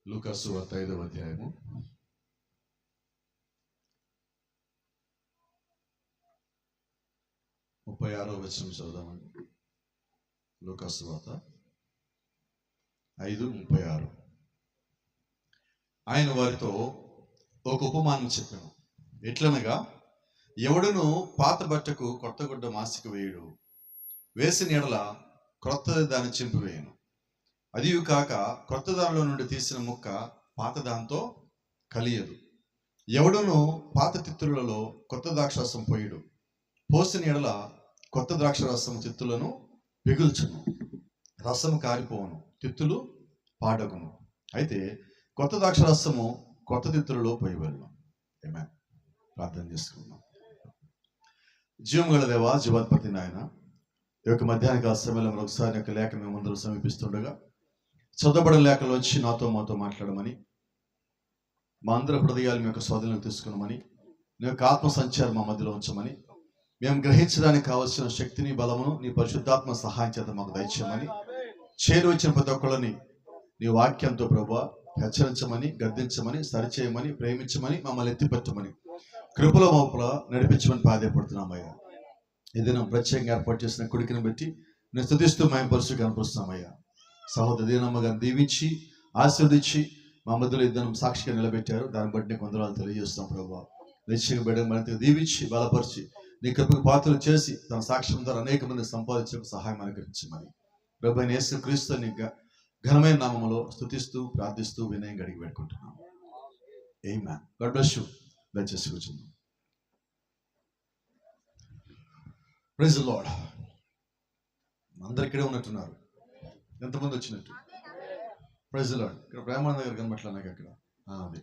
లూకాసు సువార్త 5వ అధ్యాయము 36వ వచనం చదువుదామండి. లూకాసు సువార్త 5:36. ఆయన వారితో ఒక ఉపమానం చెప్పాను. ఎట్లనగా, ఎవడును పాత బట్టకు కొత్త గుడ్డ మాసిక వేయుడు, వేసిన ఎడల క్రొత్తది దాన్ని చింపివేయను. అదియు కాక క్రొత్త దానిలో నుండి తీసిన ముక్క పాత దాంతో కలియదు. ఎవడును పాత తిత్తులలో కొత్త ద్రాక్షరసం పోయుడు, పోసిన ఎడల కొత్త ద్రాక్షరసం తిత్తులను పిగుల్చును, రసము కారిపోవును, తిత్తులు పాడగును. అయితే కొత్త ద్రాక్షరసము కొత్త తిత్తులలో పోయవలను. ఆమేన్. ప్రార్థన చేసుకుందాం. జీవం గల దేవా, జీవాధిపతి నాయన, ఈ యొక్క మధ్యాహ్న కాల సమయంలో ఒకసారి యొక్క లేఖ మేము ముందర సమీపిస్తుండగా చదవబడిన లేఖలో వచ్చి నాతో మాతో మాట్లాడమని, మా అందరి హృదయాలు మీ యొక్క స్వాధీనంలో తీసుకున్నామని, నీ యొక్క ఆత్మ సంచారం మా మధ్యలో ఉంచమని, మేము గ్రహించడానికి కావలసిన శక్తిని బలమును నీ పరిశుద్ధాత్మ సహాయం చేత మాకు దయచేయమని, చేరు వచ్చిన ప్రతి ఒక్కళ్ళని నీ వాక్యంతో ప్రభువా హెచ్చరించమని, గద్దించమని, సరిచేయమని, ప్రేమించమని, మమ్మల్ని ఎత్తిపెట్టమని, కృపల మోపుల నడిపించమని ప్రాధాన్యపడుతున్నామయ్యా. ఏదైనా ప్రత్యేకంగా ఏర్పాటు చేసిన కొడుకుని బట్టి నేను స్తుతిస్తూ మేము పరిస్థితి కనిపిస్తున్నామయ్యా. సహోదరి దీనమ్మ గారిని దీవించి ఆశీర్వదించి మా మధ్యలో ఇద్దరు సాక్షిగా నిలబెట్టారు. దాన్ని బట్టి నీకు వందనాలు తెలియజేస్తున్నాం ప్రభువా. నిశ్చయంగా బిడ్డ మరింతగా దీవించి బలపరిచి నీ కృపకు పాత్రలు చేసి తన సాక్ష్యం ద్వారా అనేక మంది సంపాదించే సహాయం అనుగ్రహించమని ప్రభువైన యేసుక్రీస్తు నీ ఘనమైన నామములో స్తుతిస్తూ ప్రార్థిస్తూ వినయంగా అడిగి పెట్టుకుంటున్నాం. ఆమేన్. God bless you. దయచేసి కూర్చుందాం. Praise the Lord. అందరు ఇక్కడే ఉన్నట్టున్నారు. ఎంతమంది వచ్చినట్టు? Praise the Lord. ఇక్కడ ప్రేమానంద గారు కనబట్ల నాకు అక్కడ అది.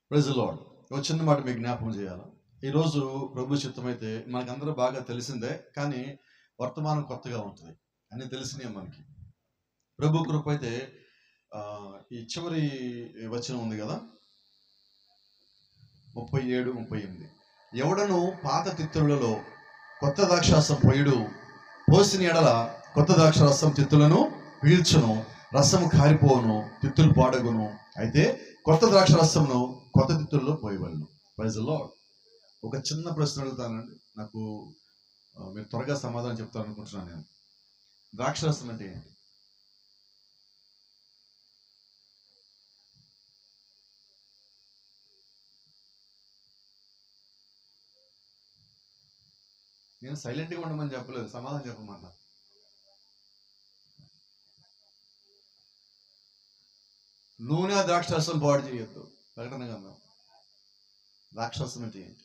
Praise the lord. ఒక చిన్న మాట మీకు జ్ఞాపకం చేయాలా. ఈరోజు ప్రభు చిత్తమైతే మనకందరూ బాగా తెలిసిందే, కానీ వర్తమానం కొత్తగా ఉంటుంది. అన్నీ తెలిసినాయి మనకి. ప్రభు కృప అయితే ఈ చివరి వచనం ఉంది కదా, 37, 38. ఎవడను పాత తిత్తులలో కొత్త ద్రాక్షరసం పోయుడు, పోసిన ఎడల కొత్త ద్రాక్షరసం తిత్తులను పీల్చును, రసము కారిపోవును, తిత్తులు పాడగును. అయితే కొత్త ద్రాక్షరసమును కొత్త తిత్తుల్లో పోయవలను. Praise the lord. ఒక చిన్న ప్రశ్న అడుగుతానండి, నాకు మీరు త్వరగా సమాధానం చెప్తారు అనుకుంటున్నాను నేను. ద్రాక్షరసం అంటే ఏంటి? నేను సైలెంట్గా ఉండమని చెప్పలేదు, సమాధానం చెప్పమన్నా. నూనె ద్రాక్షరసం పాడు చేయొద్దు. ప్రకటన గ్రంథం. ద్రాక్షరసం అంటే ఏంటి?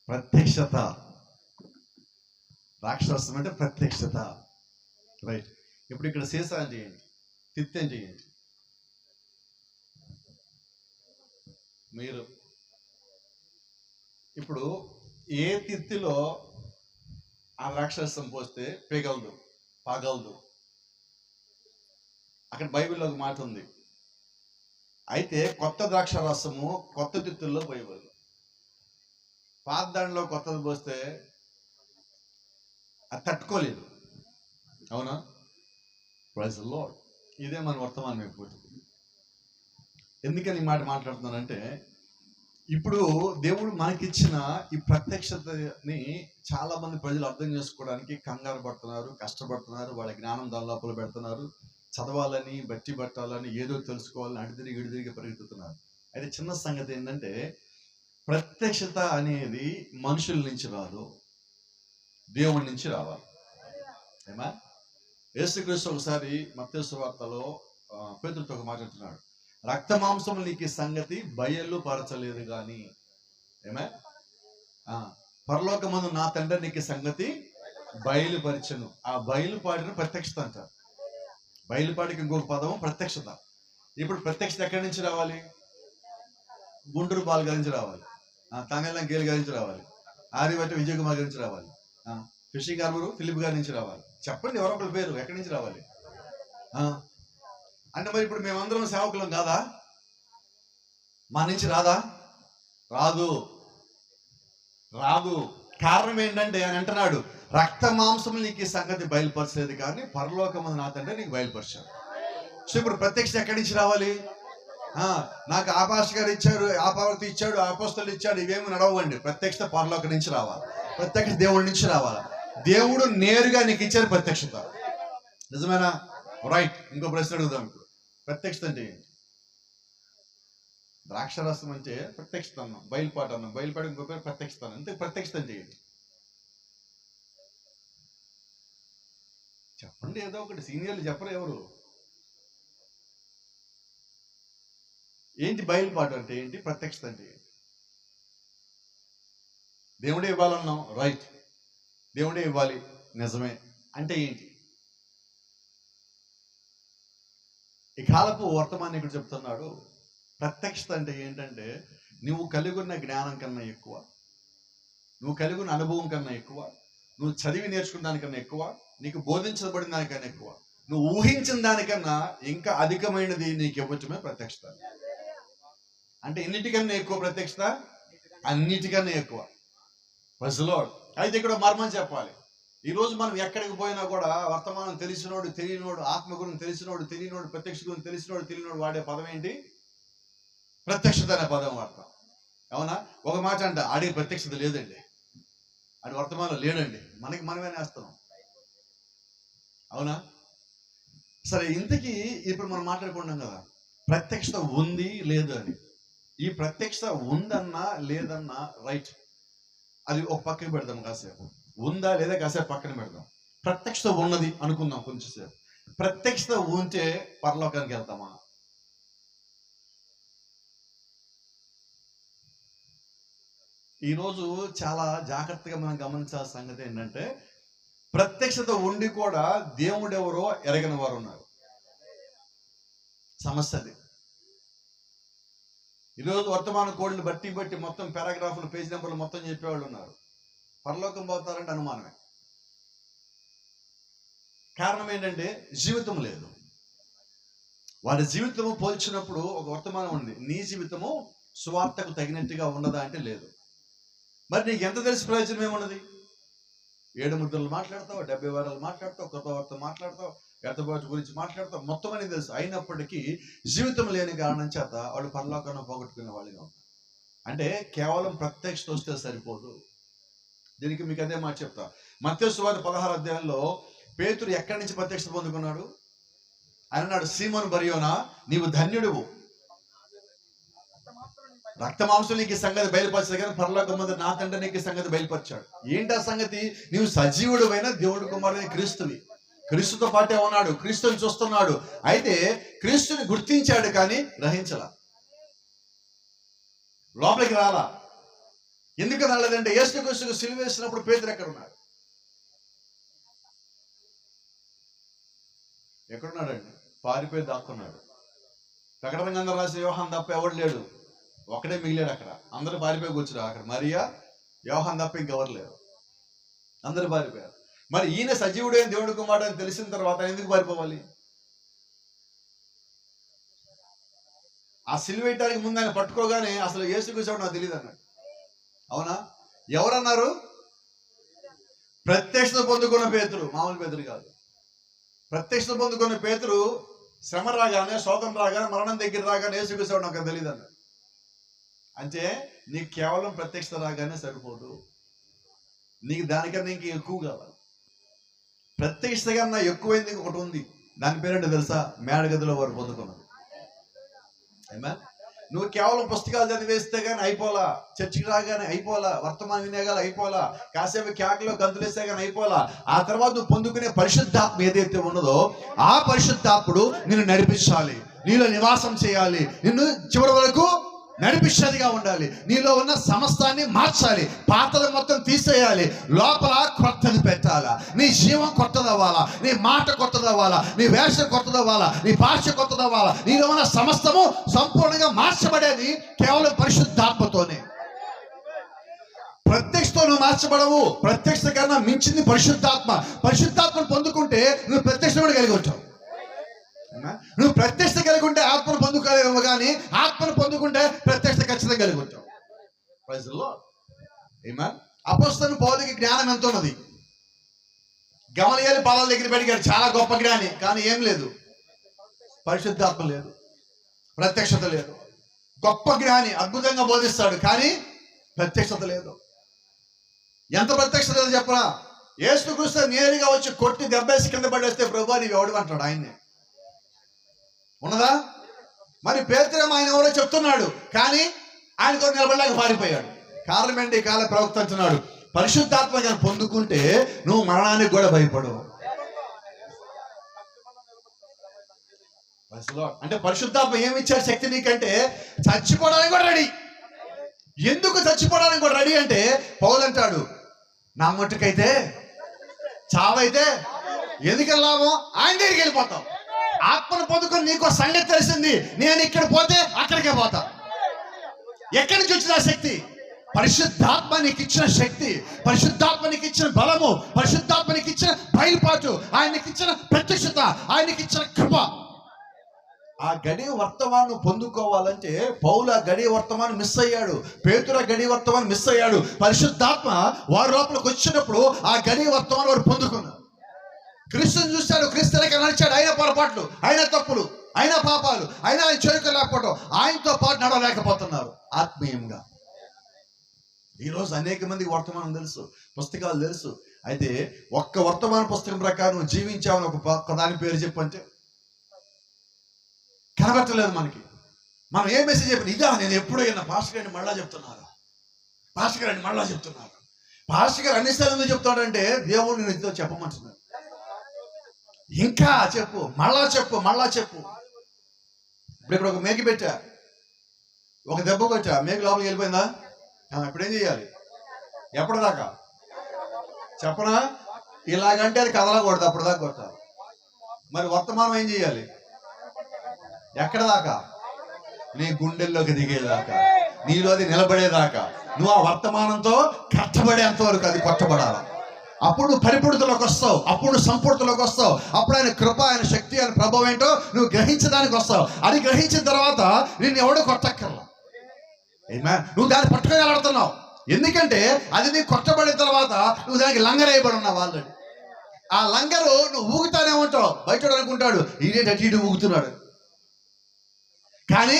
ప్రత్యక్షత. ద్రాక్షరసం అంటే ప్రత్యక్షత. రైట్. ఇప్పుడు ఇక్కడ సీసా అంటే ఏంటి? తిత్తి అంటే ఏంటి? మీరు ఇప్పుడు ఏ తిత్తిలో ఆ ద్రాక్షరసం పోస్తే పగలదు, పగలదు. అక్కడ బైబిల్లో ఒక మాట ఉంది. అయితే కొత్త ద్రాక్షరసము కొత్త తిత్తుల్లో పోయవద్దు. పాత దానిలో కొత్తది పోస్తే అది తట్టుకోలేదు. అవునా? Praise the lord. ఇదే మన వర్తమానం అయిపోతుంది. ఎందుకని ఈ మాట మాట్లాడుతున్నానంటే, ఇప్పుడు దేవుడు మనకిచ్చిన ఈ ప్రత్యక్షతని చాలా మంది ప్రజలు అర్థం చేసుకోవడానికి కంగారు పడుతున్నారు, కష్టపడుతున్నారు, వాళ్ళ జ్ఞానం దాని లోపల పెడుతున్నారు. చదవాలని, బట్టి పట్టాలని, ఏదో తెలుసుకోవాలని అడిదిరిగి ఇడిదిరిగి పరిగెత్తుతున్నారు. అయితే చిన్న సంగతి ఏంటంటే, ప్రత్యక్షత అనేది మనుషుల నుంచి రాదు, దేవుడి నుంచి రావాలి. ఏమా? యేసుక్రీస్తు ఒకసారి మత్తయి సువార్తలో పేతురుతో మాట్లాడుతున్నాడు. రక్త మాంసములు నీకు సంగతి బయలుపరచలేదు కానీ, ఏమే పరలోకమందు నా తండ్రి నీకు సంగతి బయలుపరచను. ఆ బయలుపాడిన ప్రత్యక్షత అంటారు. బయలుపాడికి ఇంకొక పదం ప్రత్యక్షత. ఇప్పుడు ప్రత్యక్షత ఎక్కడి నుంచి రావాలి? గుంటూరు బాల్ గారి నుంచి రావాలి, తంగెళ్ళం గేలు గారి నుంచి రావాలి, ఆర్యభట్ట విజయ్ కుమార్ గారి నుంచి రావాలి, ఫిషింగ్ గారు ఫిలిప్ గారి నుంచి రావాలి. చెప్పండి, ఎవరొకరి పేరు ఎక్కడి నుంచి రావాలి? అంటే మరి ఇప్పుడు మేమందరం సేవకులం కాదా? మా నుంచి రాదా? రాదు, రాదు. కారణం ఏంటంటే ఆయన అంటున్నాడు, రక్త మాంసం నీకు ఈ సంగతి బయలుపరచలేదు కానీ పరలోకమందు నా తండ్రి నీకు బయలుపరిచాడు. సో ఇప్పుడు ప్రత్యక్షత ఎక్కడి నుంచి రావాలి? నాకు ఆ పాస్టర్ గారు ఇచ్చారు, ఆ ప్రవక్త ఇచ్చాడు, ఆ అపోస్తలుడు ఇచ్చాడు, ఇవేమి నడవండి. ప్రత్యక్షత పరలోకం నుంచి రావాలి, ప్రత్యక్ష దేవుడి నుంచి రావాలి. దేవుడు నేరుగా నీకు ఇచ్చారు ప్రత్యక్షత. నిజమేనా? రైట్. ఇంకో ప్రశ్న అడుగుదాం. ఇప్పుడు ప్రత్యక్షత అంటే ఏంటి? ద్రాక్షరసం అంటే ప్రత్యక్షత అన్నాం, బయలుపాటు అన్నాం, బయలుపాటు ఇంకో పేరు ప్రత్యక్షత అన్నాం. అంటే ప్రత్యక్షత అంటే ఏంటి చెప్పండి? ఏదో ఒకటి సీనియర్లు చెప్పరు ఎవరు. ఏంటి బయలుపాటు అంటే ఏంటి? ప్రత్యక్షత అంటే ఏంటి? దేవుడే ఇవ్వాలన్నాం, రైట్. దేవుడే ఇవ్వాలి, నిజమే. అంటే ఏంటి? ఈ కాలపు వర్తమానికుడు చెప్తున్నాడు ప్రత్యక్షత అంటే ఏంటంటే నువ్వు కలిగి ఉన్న జ్ఞానం కన్నా ఎక్కువ, నువ్వు కలిగి ఉన్న అనుభవం కన్నా ఎక్కువ, నువ్వు చదివి నేర్చుకున్న దానికన్నా ఎక్కువ, నీకు బోధించబడిన దానికన్నా ఎక్కువ, నువ్వు ఊహించిన దానికన్నా ఇంకా అధికమైనది నీకు ఇవ్వటమే ప్రత్యక్షత. అంటే ఎన్నిటికన్నా ఎక్కువ ప్రత్యక్షత, అన్నిటికన్నా ఎక్కువ. ప్రజలో అయితే ఇక్కడ మర్మం చెప్పాలి. ఈరోజు మనం ఎక్కడికి పోయినా కూడా వర్తమానం తెలిసినోడు తెలియనోడు, ఆత్మ గురించి తెలిసినోడు తెలియనోడు, ప్రత్యక్ష గురించి తెలిసినోడు తెలియనోడు వాడే పదం ఏంటి? ప్రత్యక్షత అనే పదం వాడతాం. అవునా? ఒక మాట అంట, ఆడికి ప్రత్యక్షత లేదండి, ఆడి వర్తమానం లేడండి, మనకి మనమే నేస్తున్నాం. అవునా? సరే, ఇంతకీ ఇప్పుడు మనం మాట్లాడుకుంటాం కదా ప్రత్యక్షత ఉంది లేదు అని. ఈ ప్రత్యక్షత ఉందన్నా లేదన్నా రైట్, అది ఒక పక్కన పెడదాం. కాసేపు ఉందా లేదా కాసేపు పక్కన పెడదాం. ప్రత్యక్షత ఉన్నది అనుకుందాం కొంచెంసేపు. ప్రత్యక్షత ఉంటే పరలోకానికి వెళ్తామా? ఈరోజు చాలా జాగ్రత్తగా మనం గమనించాల్సిన సంగతి ఏంటంటే ప్రత్యక్షత ఉండి కూడా దేవుడు ఎవరో ఎరగని వారు ఉన్నారు. సమస్య అది. ఈరోజు వర్తమాన కోడ్లు బట్టి బట్టి మొత్తం పారాగ్రాఫ్లు, పేజ్ నెంబర్లు మొత్తం చెప్పేవాళ్ళు ఉన్నారు. పరలోకం పోతారంటే అనుమానమే. కారణం ఏంటంటే జీవితం లేదు. వారి జీవితము పోల్చినప్పుడు ఒక వర్తమానం ఉంది, నీ జీవితము సువార్తకు తగినట్టుగా ఉన్నదా అంటే లేదు. మరి నీకు ఎంత తెలిసి ప్రయోజనం ఏమున్నది? 7 ముద్రలు మాట్లాడతావు, 70 వారాలు మాట్లాడతావు, కృప వార్త మాట్లాడతావు, ఎత్తబాటు గురించి మాట్లాడతావు, మొత్తం అని తెలుసు. అయినప్పటికీ జీవితం లేని కారణం చేత వాళ్ళు పరలోకాన్ని పోగొట్టుకునే వాళ్ళుగా ఉంటారు. అంటే కేవలం ప్రత్యక్షత వస్తే సరిపోదు. దీనికి మీకు అదే మాట చెప్తా. మత్తయి సువార్త 16వ అధ్యాయంలో పేతురు ఎక్కడి నుంచి ప్రత్యక్షత పొందుకున్నాడు? ఆయన అన్నాడు, సీమోను బర్యోనా, నీవు ధన్యుడువు, రక్త మాంసం నీకు సంగతి బయలుపరచాడు కానీ పరలోకం మీద నా తండ్రి నీకు సంగతి బయలుపరిచాడు. ఏంటి ఆ సంగతి? నీవు సజీవుడు అయిన దేవుడి కుమారుడైన క్రీస్తువి, క్రీస్తుతో పాటే ఉన్నాడు, క్రీస్తుని చూస్తున్నాడు. అయితే క్రీస్తుని గుర్తించాడు కానీ గ్రహించలా, లోపలికి రాలా. ఎందుకు రాలేదంటే యేసుక్రీస్తుకు సిలువ వేసినప్పుడు పేతురు ఎక్కడ ఉన్నాడు? ఎక్కడున్నాడండి? పారిపోయి దాక్కున్నాడు. ప్రకటన గ్రంథం రాసిన యోహాను తప్ప ఎవడు లేడు, ఒకడే మిగిలాడు అక్కడ. అందరూ పారిపోయి కూర్చున్నారు అక్కడ. మరియా, యోహాను తప్ప ఇంకెవరు లేరు, అందరూ పారిపోయారు. మరి ఈయన సజీవుడైన దేవుడి కుమారుడు అని తెలిసిన తర్వాత ఎందుకు పారిపోవాలి? ఆ సిలువ వేయటానికి ముందు ఆయన పట్టుకోగానే అసలు యేసుక్రీస్తు నాకు తెలియదు అన్నాడు. అవునా? ఎవరన్నారు? ప్రత్యక్షత పొందుకున్న పేతురు, మామూలు పేతురు కాదు. ప్రత్యక్షత పొందుకున్న పేతురు శ్రమ రాగానే, శోధన రాగానే, మరణం దగ్గర రాగానే యేసుక్రీస్తు నాకు తెలియదు అన్నాడు. అంటే నీకు కేవలం ప్రత్యక్షత రాగానే సరిపోదు, నీకు దానికన్నా ఇంక ఎక్కువ కావాలి. ప్రత్యక్షత కన్నా ఎక్కువైంది ఒకటి ఉంది, దాని పేరేంటో తెలుసా? మేడగదిలో వారు పొందుకున్నది. నువ్వు కేవలం పుస్తకాలు చదివేస్తే కానీ అయిపోలా, చర్చికి రాగానే అయిపోలా, వర్తమానం వినేగానే అయిపోలా, కాసేపు కేకలో గంతులేస్తే కానీ అయిపోలా. ఆ తర్వాత నువ్వు పొందుకునే పరిశుద్ధాత్మ ఏదైతే ఉన్నదో ఆ పరిశుద్ధాత్ముడు నిన్ను నడిపించాలి, నీలో నివాసం చేయాలి, నిన్ను చివరి వరకు నడిపించేదిగా ఉండాలి. నీలో ఉన్న సమస్తాన్ని మార్చాలి, పాతలు మొత్తం తీసేయాలి, లోపల కొత్తది పెట్టాలా. నీ జీవం కొత్తదవ్వాలా, నీ మాట కొత్తదవ్వాలా, నీ వేషం కొత్తదవ్వాలా, నీ భాష కొత్తదవ్వాలా. నీలో ఉన్న సమస్తము సంపూర్ణంగా మార్చబడేది కేవలం పరిశుద్ధాత్మతోనే. ప్రత్యక్షతో నువ్వు మార్చబడవు. ప్రత్యక్షత కన్నా మించింది పరిశుద్ధాత్మ. పరిశుద్ధాత్మను పొందుకుంటే నువ్వు ప్రత్యక్షత కలిగి ఉంటావు. నువ్వు ప్రత్యక్షత కలిగి ఉంటే ఆత్మను పొందుకోలేవు, కానీ ఆత్మను పొందుకుంటే ప్రత్యక్షత ఖచ్చితంగా కలిగి ఉంటావు. Praise the Lord. ఆమేన్. అపోస్తలుని పౌలుకి జ్ఞానం ఎంత ఉన్నది? గమలీయేలు బాలల దగ్గర పెరిగాడు, చాలా గొప్ప జ్ఞాని, కానీ ఏం లేదు, పరిశుద్ధాత్మ లేదు, ప్రత్యక్షత లేదు. గొప్ప జ్ఞాని, అద్భుతంగా బోధిస్తాడు, కానీ ప్రత్యక్షత లేదు. ఎంత ప్రత్యక్షత లేదు చెప్పరా? యేసుక్రీస్తు నేరుగా వచ్చి కొట్టి దెబ్బేసి కింద పడేస్తే ప్రభు నీవు ఎవడు అంటాడు ఆయన్ని. ఉన్నదా? మరి పేతురేమో ఆయన ఎవరో చెప్తున్నాడు, కానీ ఆయన కూడా నిలబడలేక పారిపోయాడు. కారణం ఏంటి? ఈ కాల ప్రవక్త అంటున్నాడు, పరిశుద్ధాత్మ కానీ పొందుకుంటే నువ్వు మరణానికి కూడా భయపడవు. అంటే పరిశుద్ధాత్మ ఏమి ఇచ్చాడు శక్తి నీకంటే? చచ్చిపోవడానికి కూడా రెడీ. ఎందుకు చచ్చిపోవడానికి కూడా రెడీ అంటే పౌలు అంటాడు, నా మట్టుకైతే చావైతే ఎందుకు లాభం, ఆయన దగ్గరికి వెళ్ళిపోతాం. ఆత్మను పొందుకొని నీకు సంగతి తెలిసింది, నేను ఇక్కడ పోతే అక్కడికే పోతా. ఎక్కడి నుంచి వచ్చిన శక్తి? పరిశుద్ధాత్మ నీకు ఇచ్చిన శక్తి, పరిశుద్ధాత్మ నీకు ఇచ్చిన బలము, పరిశుద్ధాత్మ నీకు ఇచ్చిన బయలుపాటు, ఆయనకి ఇచ్చిన ప్రత్యక్షత, ఆయనకి ఇచ్చిన కృప. ఆ గడియ వర్తమానం పొందుకోవాలంటే పౌలు ఆ గడియ వర్తమానం మిస్ అయ్యాడు, పేతురు ఆ గడియ వర్తమానం మిస్ అయ్యాడు. పరిశుద్ధాత్మ వారి లోపలికి వచ్చినప్పుడు ఆ గడియ వర్తమానం వారు పొందుకున్నారు. క్రీస్తుని చూశాడు, క్రీస్తు లెక్క నడిచాడు, ఆయన పొరపాట్లు, ఆయన తప్పులు, ఆయన పాపాలు, ఆయన చేరుకోలేకపోవడం, ఆయనతో పాటు నడవలేకపోతున్నారు ఆత్మీయంగా. ఈరోజు అనేక మందికి వర్తమానం తెలుసు, పుస్తకాలు తెలుసు, అయితే ఒక్క వర్తమాన పుస్తకం ప్రకారం జీవించామని ఒక దాని పేరు చెప్పంటే కనబట్టలేదు మనకి. మనం ఏ మెసేజ్ చెప్పిన ఇదా నేను ఎప్పుడో విన్నా, పాస్టర్ గారిని మళ్ళా చెప్తున్నారు, పాస్టర్ గారిని మళ్ళా చెప్తున్నారు. పాస్టర్ గారు అన్నిసార్లు ఎందుకు చెప్తాడంటే దేవుడు నేను ఇదో చెప్పమంటున్నాను, ఇంకా చెప్పు, మళ్ళా చెప్పు, మళ్ళా చెప్పు. ఇప్పుడు ఇక్కడ ఒక మేకి పెట్టా, ఒక దెబ్బ కొట్టా, మేక లోపలికి వెళ్ళిపోయిందా? ఇప్పుడు ఏం చేయాలి? ఎప్పటిదాకా చెప్పనా? ఇలాగంటే అది కదలకూడదు, అప్పుడు దాకా కొట్టాలి. మరి వర్తమానం ఏం చేయాలి? ఎక్కడ దాకా? నీ గుండెల్లోకి దిగేదాకా, నీలో అది నిలబడేదాకా, నువ్వు ఆ వర్తమానంతో కట్టబడేంత వరకు అది కొట్టబడాలి. అప్పుడు పరిపూర్ణతలోకి వస్తావు, అప్పుడు సంపూర్ణతలోకి వస్తావు, అప్పుడు ఆయన కృప, ఆయన శక్తి, ఆయన ప్రభావం ఏంటో నువ్వు గ్రహించడానికి వస్తావు. అది గ్రహించిన తర్వాత నిన్ను ఎవడో కొట్టక్కర్లా. నువ్వు దాన్ని పట్టుకోగలుగుతున్నావు, ఎందుకంటే అది నీకు కొట్టబడిన తర్వాత నువ్వు దానికి లంగరేయబడి ఉన్నావు ఆల్రెడీ. ఆ లంగరు నువ్వు ఊగుతానే ఉంటావు, బయట అనుకుంటాడు ఇదేంటి అటు ఇటు ఊగుతున్నాడు, కానీ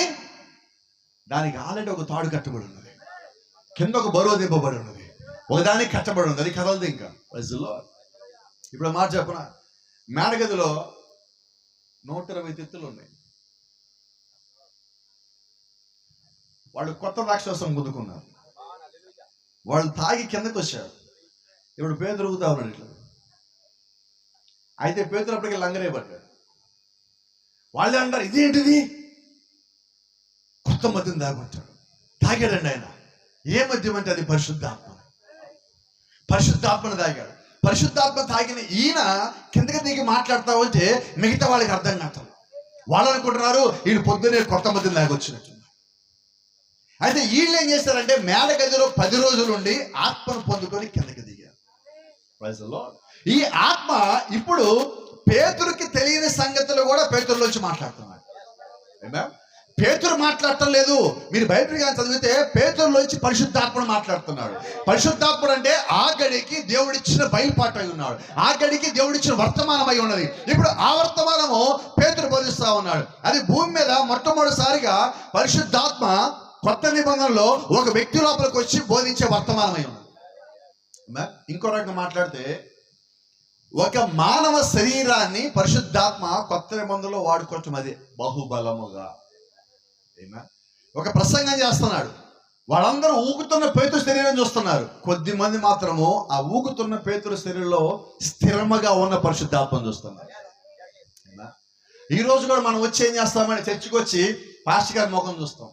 దానికి ఆల్రెడీ ఒక తాడు కట్టబడి ఉన్నది, కింద ఒక బరువు దింపబడి ఉన్నది, ఒకదానికి కట్టబడి ఉంది, అది కదలదు ఇంకా. ఇప్పుడు మాట చెప్పన, మేడగదిలో 120 తిత్తులు ఉన్నాయి. వాళ్ళు కొత్త రాక్షసం పొందుకున్నారు, వాళ్ళు తాగి కిందకు వచ్చారు. ఇప్పుడు పేతురు ఊగుతా ఉన్నాడు ఇట్లా, అయితే పేతురు అప్పటికి లంగరేయబడ్డాడు. వాళ్ళే అంటారు ఇదేంటిది, కొత్త మద్యం తాగుంటాడు. తాగాడండి ఆయన. ఏ మద్యం అంటే అది పరిశుద్ధాత్మ, పరిశుద్ధాత్మను తాగాడు. పరిశుద్ధాత్మ తాగిన ఈయన కిందకి దిగి మాట్లాడతావు అంటే మిగతా వాళ్ళకి అర్థం కాదు. వాళ్ళు అనుకుంటున్నారు వీళ్ళు పొద్దునే కొత్త మద్యం తాగొచ్చినట్టు. అయితే వీళ్ళు ఏం చేస్తారంటే మేడ గదిలో 10 రోజులు ఉండి ఆత్మను పొందుకొని కిందకి దిగారు. ఈ ఆత్మ ఇప్పుడు పేతురుకి తెలియని సంగతులు కూడా పేతురులోంచి మాట్లాడుతున్నాడు. పేతురు మాట్లాడటం లేదు. మీరు బైబిల్ కానీ చదివితే పేతురులోంచి పరిశుద్ధాత్మను మాట్లాడుతున్నాడు. పరిశుద్ధాత్ముడు అంటే ఆ గడికి దేవుడిచ్చిన బయలుపాటు అయి ఉన్నాడు, ఆ గడికి దేవుడిచ్చిన వర్తమానం అయి ఉన్నది. ఇప్పుడు ఆ వర్తమానము పేతురు బోధిస్తా ఉన్నాడు. అది భూమి మీద మొట్టమొదటిసారిగా పరిశుద్ధాత్మ కొత్త నిబంధనలో ఒక వ్యక్తి లోపలికి వచ్చి బోధించే వర్తమానం అయి ఉన్నది. ఇంకో రకంగా మాట్లాడితే ఒక మానవ శరీరాన్ని పరిశుద్ధాత్మ కొత్త నిబంధనలో వాడుకోవటం, అది బహుబలముగా. ఒక ప్రసంగం చేస్తున్నాడు, వాళ్ళందరూ ఊగుతున్న పేతురు శరీరం చూస్తున్నారు, కొద్ది మంది మాత్రము ఆ ఊగుతున్న పేతురు శరీరంలో స్థిరముగా ఉన్న పరిశుద్ధాత్మను చూస్తున్నారు. ఈ రోజు కూడా మనం వచ్చి ఏం చేస్తామని చర్చికి వచ్చి పాస్టర్ గారి ముఖం చూస్తాం,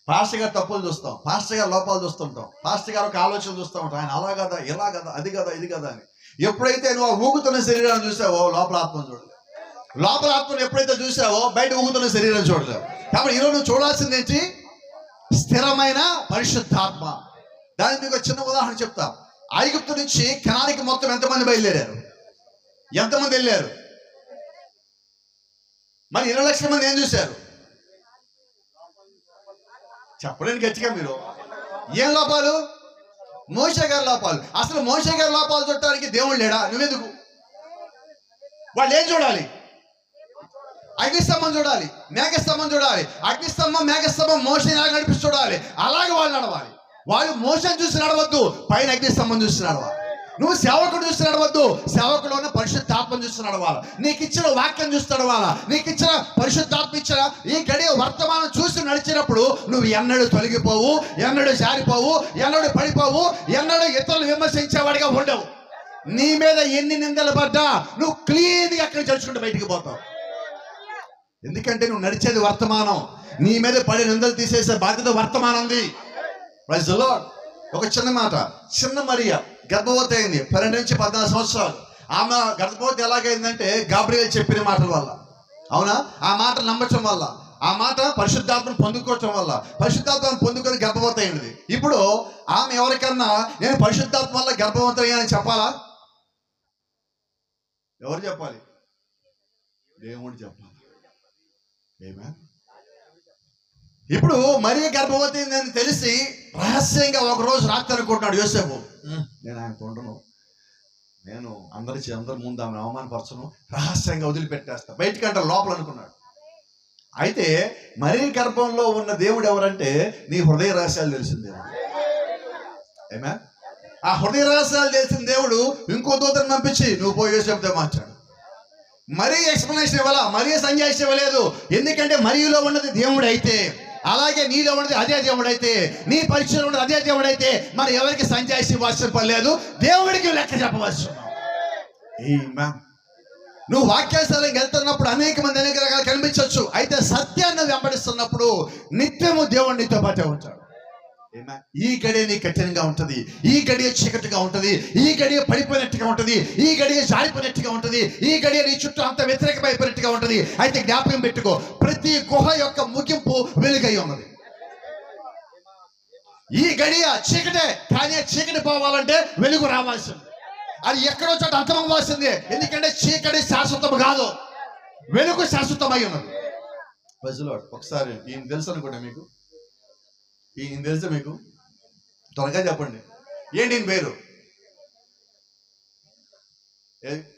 పాస్టర్ గారి తప్పులు చూస్తాం, పాస్టర్ గారి లోపాలు చూస్తుంటాం, పాస్టర్ గారు ఒక ఆలోచన చూస్తూ ఉంటాం, ఆయన అలా కదా, ఇలా కదా, అది కదా, ఇది కదా అని. ఎప్పుడైతే నువ్వు ఆ ఊగుతున్న శరీరాన్ని చూసావో లోపల ఆత్మను చూడలేవు, లోపల ఆత్మను ఎప్పుడైతే చూసావో బయట ఊగుతున్న శరీరం చూడలేవు. కాబట్టి ఈరోజు నువ్వు చూడాల్సింది ఏంటి? స్థిరమైన పరిశుద్ధాత్మ. దానికి మీకు చిన్న ఉదాహరణ చెప్తా. ఐగుప్తు నుంచి కనానికి మొత్తం ఎంతమంది బయలుదేరారు? ఎంతమంది వెళ్ళారు? మరి 20 లక్షల మంది ఏం చూశారు? చెప్పలేని గట్టిగా మీరు. ఏం లోపాలు? మోషే గారి లోపాలు. అసలు మోషే గారి లోపాలు చూడటానికి దేవుడు లేడా? నువ్వెందుకు? వాళ్ళు ఏం చూడాలి? అగ్నిస్తంభం చూడాలి, మేఘస్తంభం చూడాలి. అగ్నిస్తంభం మేఘస్తంభం మోషన్ ఎలా నడిపిస్తూ చూడాలి. అలాగే వాళ్ళు నడవాలి. వాళ్ళు మోషన్ చూసి నడవద్దు, పైన అగ్నిస్తంభం చూసి నడవాలి. నువ్వు సేవకుడు చూసి నడవద్దు, సేవకుడు ఉన్న పరిశుద్ధాత్మను చూసి నడవాలి. నీకు ఇచ్చిన వాక్యం చూసి నడవాలా. నీకు ఇచ్చిన పరిశుద్ధాత్మ ఇచ్చిన ఈ గడియ వర్తమానం చూసి నడిచినప్పుడు నువ్వు ఎన్నడూ తొలగిపోవు, ఎన్నడూ జారిపోవు, ఎన్నడూ పడిపోవు, ఎన్నడూ ఇతరులు విమర్శించేవాడిగా ఉండవు. నీ మీద ఎన్ని నిందలు పడ్డా నువ్వు క్లీన్గా అక్కడ జరుచుకుంటూ బయటికి పోతావు. ఎందుకంటే నువ్వు నడిచేది వర్తమానం. నీ మీద పడి నిందలు తీసేసే బాధ్యత వర్తమానం ఉంది. Praise the lord. ఒక చిన్న మాట, చిన్న మరియ గర్భవతి అయింది 12 నుంచి 14 సంవత్సరాలు. ఆమె గర్భవతి ఎలాగైందంటే గాబ్రియల్ చెప్పిన మాటల వల్ల. అవునా? ఆ మాట నమ్మటం వల్ల, ఆ మాట పరిశుద్ధాత్మను పొందుకోవటం వల్ల, పరిశుద్ధాత్మను పొందుకొని గర్భవతి అయింది. ఇప్పుడు ఆమె ఎవరికన్నా నేను పరిశుద్ధాత్మ వల్ల గర్భవతి అయ్యానని చెప్పాలా? ఎవరు చెప్పాలి? దేవుడు చెప్పాలి. ఇప్పుడు మరియ గర్భవతి అని తెలిసి రహస్యంగా ఒకరోజు రాత్రి అనుకుంటున్నాడు యోసేపు, నేను ఆయన ఉండను, నేను అందరి ముందు ఆమె అవమానపరచను, రహస్యంగా వదిలిపెట్టేస్తా, బయటికంటే లోపల అనుకున్నాడు. అయితే మరియ గర్భంలో ఉన్న దేవుడు ఎవరంటే నీ హృదయ రహస్యాలు తెలిసిన దేవుడు. ఏమే? ఆ హృదయ రహస్యాలు తెలిసిన దేవుడు ఇంకో దూతను పంపించి నువ్వు పోయి యోసేపుతో మార్చాడు. మరీ ఎక్స్ప్లెనేషన్ ఇవ్వాలా, మరీ సంజాయిషి ఇవ్వలేదు. ఎందుకంటే మరియులో ఉన్నది దేవుడు అయితే, అలాగే నీలో ఉన్నది అదే దేవుడు అయితే, నీ పరీక్షలో ఉన్నది అదే దేవుడు అయితే, మరి ఎవరికి సంజాయిషి ఇవ్వాల్సిన పని లేదు, దేవుడికి లెక్క చెప్పవలసి. నువ్వు వాక్యాశాలకు వెళ్తున్నప్పుడు అనేక రకాలు కనిపించవచ్చు. అయితే సత్యాన్ని వెంబడిస్తున్నప్పుడు నిత్యము దేవుడు నీతో పాటే ఉంటాడు. ఈ గడియ నీ కఠినంగా ఉంటది, ఈ గడియ చీకటిగా ఉంటది, ఈ గడియ పడిపోయినట్టుగా ఉంటది, ఈ గడియ జారిపోయినట్టుగా ఉంటది, ఈ గడియ నీ చుట్టూ అంత వ్యతిరేకమైపోయినట్టుగా ఉంటది. అయితే జ్ఞాపకం పెట్టుకో, ప్రతి గుహ యొక్క ముగింపు వెలుగై ఉన్నది. ఈ గడియ చీకటే, కానీ చీకటి పోవాలంటే వెలుగు రావాల్సింది. అది ఎక్కడో చోట అంతమవ్వాల్సిందే. ఎందుకంటే చీకటి శాశ్వతం కాదు, వెలుగు శాశ్వతమై ఉన్నది. ఒకసారి ఈయన తెలుసు అనుకోండి, మీకు ఈయన తెలుసా? మీకు త్వరగా చెప్పండి. ఏంటి ఈయన పేరు?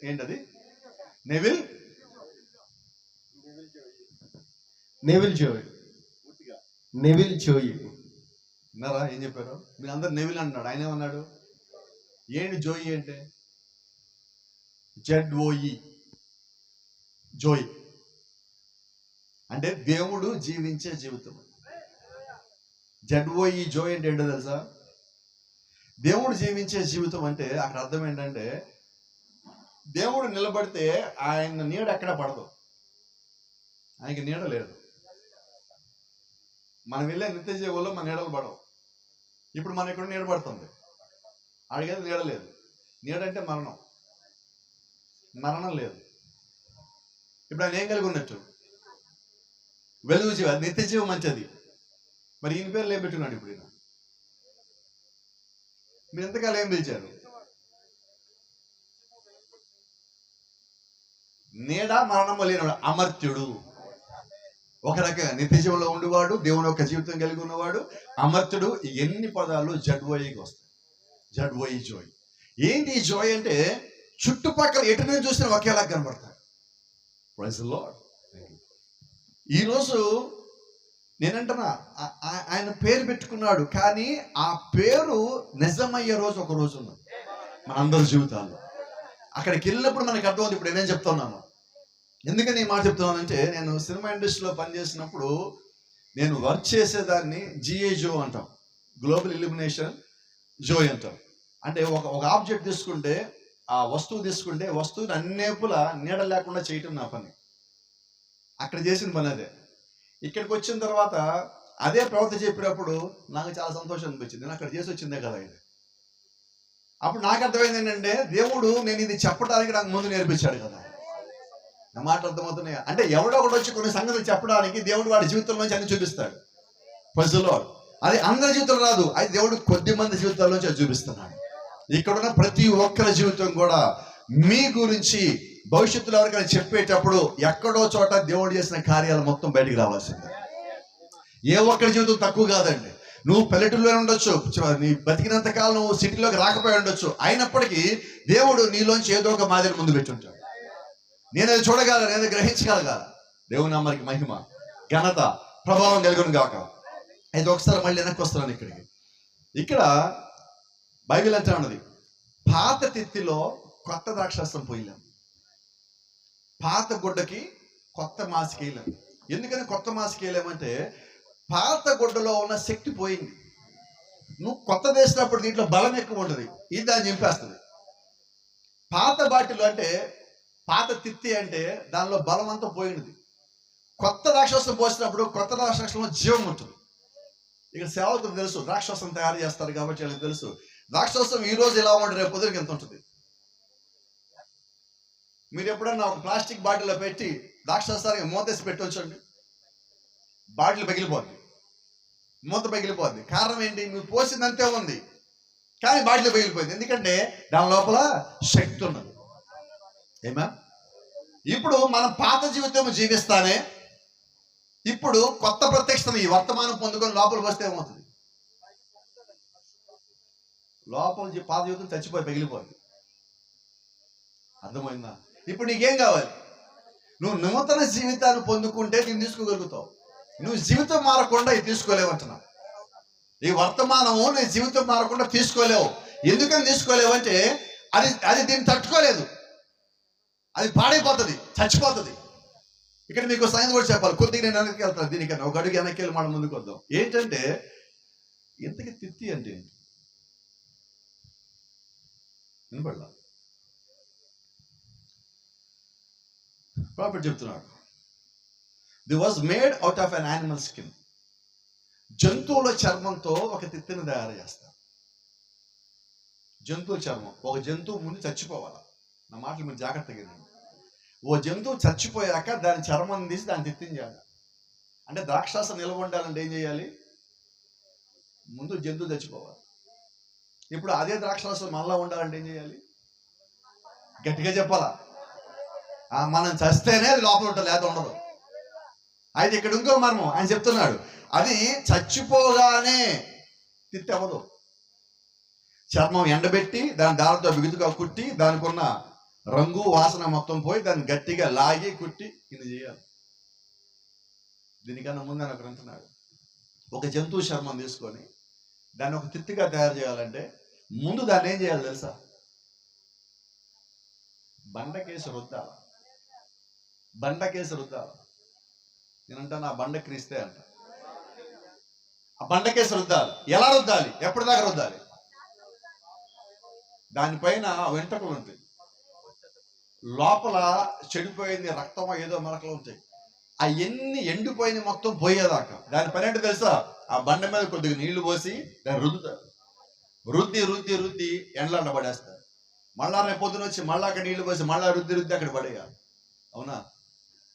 ఏంటది? నెవిల్ జోయ్. నెవిల్ జోయ్ విన్నారా ఏం చెప్పారు? మీరు అందరు నెవిల్ అంటున్నాడు, ఆయన ఏమన్నాడు? ఏంటి జోయి అంటే? ZOE, జోయ్ అంటే దేవుడు జీవించే జీవితం. ZOE, జోయ్ అంటే ఏంటో తెలుసా? దేవుడు జీవించే జీవితం అంటే అక్కడ అర్థం ఏంటంటే, దేవుడు నిలబడితే ఆయన నీడ ఎక్కడ పడదు, ఆయనకి నీడ లేదు. మనం వెళ్ళే నిత్య జీవుల్లో మన నీడలు పడవు. ఇప్పుడు మన ఇక్కడ నీడ పడుతుంది, అడిగేది నీడ లేదు. నీడ అంటే మరణం, మరణం లేదు. ఇప్పుడు ఆయన ఏం కలిగి ఉన్నట్టు? వెలుగు జీవ, నిత్య జీవం మంచిది. మరి ఈయన పేర్లు ఏం పెట్టున్నాడు ఇప్పుడు? ఈయన మీరు ఎంతకాలం ఏం పిలిచారు? నీడ మరణము లేనివాడు, అమర్త్యుడు. ఒక రకంగా నిత్య జీవంలో ఉండేవాడు, దేవుని యొక్క జీవితం కలిగి ఉన్నవాడు, అమర్త్యుడు. ఎన్ని పదాలు ZOEకి వస్తాయి. ZOE, జోయ్. ఏంటి ఈ జోయ్ అంటే? చుట్టుపక్కల ఎటు నేను చూసినా ఒకేలా కనబడతాడు. Praise the lord. ఈరోజు నేనంటున్నా, ఆయన పేరు పెట్టుకున్నాడు, కానీ ఆ పేరు నిజమయ్యే రోజు ఒక రోజు ఉన్నది మన అందరి జీవితాల్లో. అక్కడికి వెళ్ళినప్పుడు మనకు అర్థమవుతుంది. ఇప్పుడు నేనేం చెప్తున్నాను, ఎందుకని ఈ మాట చెప్తున్నానంటే, నేను సినిమా ఇండస్ట్రీలో పనిచేసినప్పుడు నేను వర్క్ చేసేదాన్ని GIJO అంటాం, గ్లోబల్ ఇల్యూమినేషన్ జోయ్ అంటాం. అంటే ఒక ఆబ్జెక్ట్ తీసుకుంటే, ఆ వస్తువు తీసుకుంటే, వస్తువుని అన్నేపుల నీడ లేకుండా చేయటం నా పని. అక్కడ చేసిన పని అదే. ఇక్కడికి వచ్చిన తర్వాత అదే ప్రవృత్తి చెప్పినప్పుడు నాకు చాలా సంతోషం అనిపించింది. నేను అక్కడ చేసి వచ్చిందే కదా ఇది. అప్పుడు నాకు అర్థమైంది ఏంటంటే, దేవుడు నేను ఇది చెప్పడానికి నాకు ముందు నేర్పించాడు కదా. నా మాట అర్థమవుతున్నాయి అంటే, ఎవడో ఒకటి వచ్చి కొన్ని సంగతులు చెప్పడానికి దేవుడు వాడి జీవితంలోంచి అన్ని చూపిస్తాడు. ప్రజల్లో అది అందరి జీవితం రాదు, అది దేవుడు కొద్ది మంది జీవితాల్లోంచి అది చూపిస్తున్నాడు. ఇక్కడున్న ప్రతి ఒక్కరి జీవితం కూడా మీ గురించి భవిష్యత్తులో ఎవరికైనా చెప్పేటప్పుడు ఎక్కడో చోట దేవుడు చేసిన కార్యాలు మొత్తం బయటికి రావాల్సిందే. ఏ ఒక్కరి జీవితం తక్కువ కాదండి. నువ్వు పల్లెటూరులో ఉండొచ్చు, నీ బతికినంత కాలం నువ్వు సిటీలోకి రాకపోయి ఉండొచ్చు, అయినప్పటికీ దేవుడు నీలోంచి ఏదో ఒక మాదిరి ముందు పెట్టి ఉంటాడు. నేను చూడగలను, నేను గ్రహించగలగాల. దేవుని నామానికి మహిమ, ఘనత, ప్రభావం కలుగును గాక. అయితే ఒకసారి మళ్ళీ వెనక్కి వస్తున్నాను ఇక్కడికి. ఇక్కడ బైబిల్ అంతా ఉన్నది, పాత తిత్తిలో కొత్త ద్రాక్షారసం పోయలేం, పాత గుడ్డకి కొత్త మాసిక వేయలేం. ఎందుకని కొత్త మాసిక వేయలేమంటే పాత గుడ్డలో ఉన్న శక్తి పోయింది. నువ్వు కొత్త వేసినప్పుడు దీంట్లో బలం ఎక్కువ ఉంటుంది, ఇది దాన్ని చంపేస్తుంది. పాత బాటిల్ అంటే, పాత తిత్తి అంటే దానిలో బలం అంతా పోయినది. కొత్త ద్రాక్షారసం పోసినప్పుడు కొత్త ద్రాక్షారసంలో జీవం ఉంటుంది. ఇక్కడ సేవకులకు తెలుసు, ద్రాక్షారసం తయారు చేస్తారు కాబట్టి వాళ్ళకి తెలుసు, ద్రాక్షారసం ఈ రోజు ఎలా ఉంటుంది, రేపు పొద్దునకి ఎంత ఉంటుంది. మీరు ఎప్పుడన్నా ఒక ప్లాస్టిక్ బాటిల్లో పెట్టి ద్రాక్షారసానికి మూతేసి పెట్టొచ్చండి, బాటిల్ పగిలిపోద్ది, మూత పగిలిపోద్ది. కారణం ఏంటి? నువ్వు పోసిందంతే ఉంది కానీ బాటిల్ పగిలిపోయింది. ఎందుకంటే దాని లోపల శక్తి ఉన్నది. ఏమా? ఇప్పుడు మనం పాత జీవితం జీవిస్తానే ఇప్పుడు కొత్త ప్రత్యక్షతను ఈ వర్తమానం పొందుకొని లోపల వస్తే ఏమవుతుంది? లోపల పాత జీవితం చచ్చిపోయి పగిలిపోయింది. అర్థమైందా? ఇప్పుడు నీకేం కావాలి? నువ్వు నూతన జీవితాన్ని పొందుకుంటే నేను తీసుకోగలుగుతావు. నువ్వు జీవితం మారకుండా ఇది తీసుకోలేవంటున్నా. ఈ వర్తమానము నీ జీవితం మారకుండా తీసుకోలేవు. ఎందుకని తీసుకోలేవు అంటే అది దీన్ని తట్టుకోలేదు, అది పాడైపోతుంది, చచ్చిపోతుంది. ఇక్కడ మీకు సంగతి కూడా చెప్పాలి. కొద్దిగా నేను వెనక్కి వెళ్తాను, దీనికన్నా ఒక అడుగు వెనక్కి వెళ్ళి మనం ముందుకు వద్దాం. ఏంటంటే ఇంతకి తిత్తి అంటే ఏంటి వినపడలా? ప్రాఫిట్ చెప్తున్నాడు, the was made out of an animal skin. జంతువుల చర్మంతో ఒక తిత్తిని తయారు చేస్తారు. జంతువుల చర్మం, ఒక జంతువు ముందు చచ్చిపోవాలి. నా మాటలు మీరు జాగ్రత్తగా వినండి. ఓ జంతువు చచ్చిపోయాక దాని చర్మం తీసి దాన్ని తిత్తిని చేయాలి. అంటే ద్రాక్షారసం నిల్వ ఉండాలంటే ఏం చేయాలి? ముందు జంతువు చచ్చిపోవాలి. ఇప్పుడు అదే ద్రాక్షారసం మళ్ళా ఉండాలంటే ఏం చేయాలి? గట్టిగా చెప్పాలా? మనం చస్తేనే అది లోపల ఉంటుంది, లేదా ఉండదు. అయితే ఇక్కడ ఇంకో మర్మం ఆయన చెప్తున్నాడు, అది చచ్చిపోగానే తిత్తి అవ్వదు. చర్మం ఎండబెట్టి దాని దానితో బిగుతుగా కుట్టి దానికి ఉన్న రంగు వాసన మొత్తం పోయి దాన్ని గట్టిగా లాగి కుట్టి ఇది చేయాలి. దీనికన్నా ముందు ఆయన ఒకరు అంటున్నాడు, ఒక జంతువు చర్మం తీసుకొని దాన్ని ఒక తిత్తిగా తయారు చేయాలంటే ముందు దాన్ని ఏం చేయాలి తెలుసా? బండకేసి రుద్దాల. బండకేసి రుద్దాల. నేనంటాను ఆ బండ క్రీస్తే అంట. ఆ బండకేసి రుద్దాలి. ఎలా రుద్దాలి? ఎప్పటిదాకా రుద్దాలి? దానిపైన వెంట్రుకలు ఉంటాయి, లోపల చెడిపోయింది రక్తం ఏదో మరకలు ఉంటాయి. అవన్నీ ఎండిపోయింది మొత్తం పోయేదాకా దాని పని ఏంటో తెలుసా? ఆ బండ మీద కొద్దిగా నీళ్లు పోసి దాన్ని రుద్దుతారు. రుద్ది రుద్ది రుద్ది ఎండలాండ పడేస్తారు. మళ్ళా రేపు పొద్దున వచ్చి మళ్ళా అక్కడ నీళ్లు పోసి మళ్ళా రుద్ది రుద్ది అక్కడ పడేయాలి. అవునా?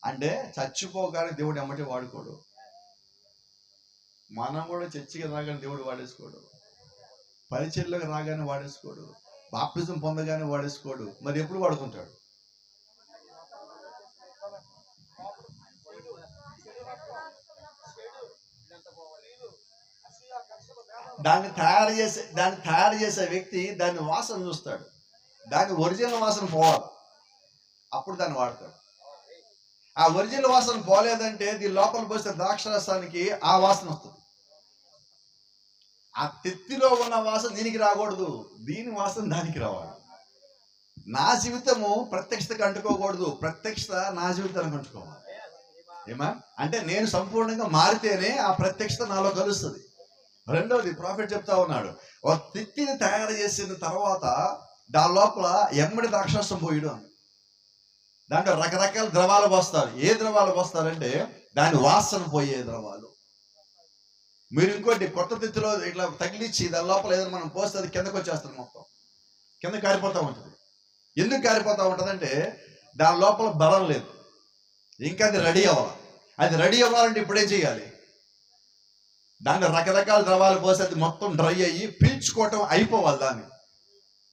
అంటే చచ్చిపోగానే దేవుడు ఎమ్మటి వాడుకోడు. మనం కూడా చర్చికి రాగానే దేవుడు వాడేసుకోడు, పరిచర్లకు రాగానే వాడేసుకోడు, బాప్తిజం పొందగానే వాడేసుకోడు. మరి ఎప్పుడు వాడుకుంటాడు? దాన్ని తయారు చేసే వ్యక్తి దాన్ని వాసన చూస్తాడు, దాని ఒరిజినల్ వాసన పోవాలి, అప్పుడు దాన్ని వాడతాడు. ఆ ఒరిజినల్ వాసన పోలేదంటే దీని లోపల పోస్తే ద్రాక్షరసానికి ఆ వాసన వస్తుంది. ఆ తిత్తిలో ఉన్న వాసన దీనికి రాకూడదు, దీని వాసన దానికి రావాలి. నా జీవితము ప్రత్యక్షతకు అంటుకోకూడదు, ప్రత్యక్షత నా జీవితానికి అంటుకోవాలి. ఏమా? అంటే నేను సంపూర్ణంగా మారితేనే ఆ ప్రత్యక్షత నాలో కలుస్తుంది. రెండవది ప్రాఫిట్ చెప్తా ఉన్నాడు, ఒక తిత్తిని తయారు చేసిన తర్వాత దాని లోపల ఎమ్మడి ద్రాక్షారసం పోయడం. దాంట్లో రకరకాల ద్రవాలు పోస్తారు. ఏ ద్రవాలు పోస్తారంటే దాని వాసన పోయే ద్రవాలు. మీరు ఇంకోటి కొత్త తిత్తిలో ఇట్లా తగిలిచ్చి దాని లోపల ఏదైనా మనం పోస్తే అది కిందకు వచ్చేస్తుంది, మొత్తం కింద కారిపోతూ ఉంటుంది. ఎందుకు కారిపోతూ ఉంటుంది అంటే దాని లోపల బలం లేదు, ఇంకా అది రెడీ అవ్వాలి. అది రెడీ అవ్వాలంటే ఇప్పుడేం చేయాలి? దాంట్లో రకరకాల ద్రవాలు పోసి అది మొత్తం డ్రై అయ్యి పీల్చుకోవటం అయిపోవాలి.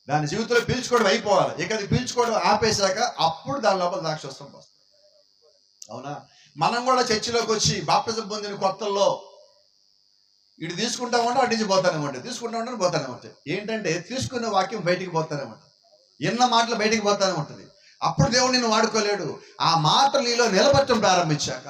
దాని జీవితంలో పీల్చుకోవడం అయిపోవాలి. ఇక అది పీల్చుకోవడం ఆపేశాక అప్పుడు దాని లోపల ద్రాక్షరసం పోస్తుంది. అవునా? మనం కూడా చర్చిలోకి వచ్చి బాప్తిజం పొందిన కొత్తల్లో ఇటు తీసుకుంటామంటే అటు నుంచి పోతానే ఉంటుంది, తీసుకుంటామంటే పోతానే ఉంటుంది. ఏంటంటే తీసుకున్న వాక్యం బయటికి పోతానే ఉంటుంది, ఎన్న మాటలు బయటికి పోతానే ఉంటుంది. అప్పుడు దేవుడు నిన్ను వాడుకోలేడు. ఆ మాటలు నీలో నిలబట్టడం ప్రారంభించాక,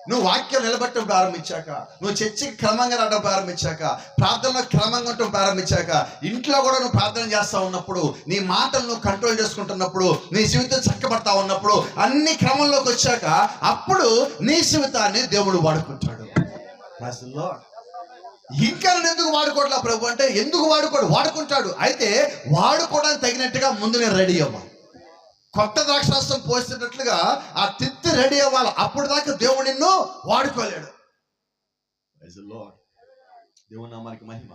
నువ్వు వాక్యం నిలబట్టడం ప్రారంభించాక, నువ్వు చర్చికి క్రమంగా రావడం ప్రారంభించాక, ప్రార్థనలో క్రమంగా ఉండటం ప్రారంభించాక, ఇంట్లో కూడా నువ్వు ప్రార్థన చేస్తూ ఉన్నప్పుడు, నీ మాటలు నువ్వు కంట్రోల్ చేసుకుంటున్నప్పుడు, నీ జీవితం చక్కబడతా ఉన్నప్పుడు, అన్ని క్రమంలోకి వచ్చాక అప్పుడు నీ జీవితాన్ని దేవుడు వాడుకుంటాడు. ఇంకా నేను ఎందుకు వాడుకోవట్లా ప్రభు అంటే, ఎందుకు వాడుకుంటాడు. అయితే వాడుకోవడానికి తగినట్టుగా ముందు నేను రెడీ అవ్వాలి. కొత్త ద్రాక్షారసం పోసేటట్లుగా ఆ తిత్తి రెడీ అవ్వాలి. అప్పుడు దాకా దేవుడు నిన్ను వాడుకోలేడు. దేవుని నామానికి మహిమ.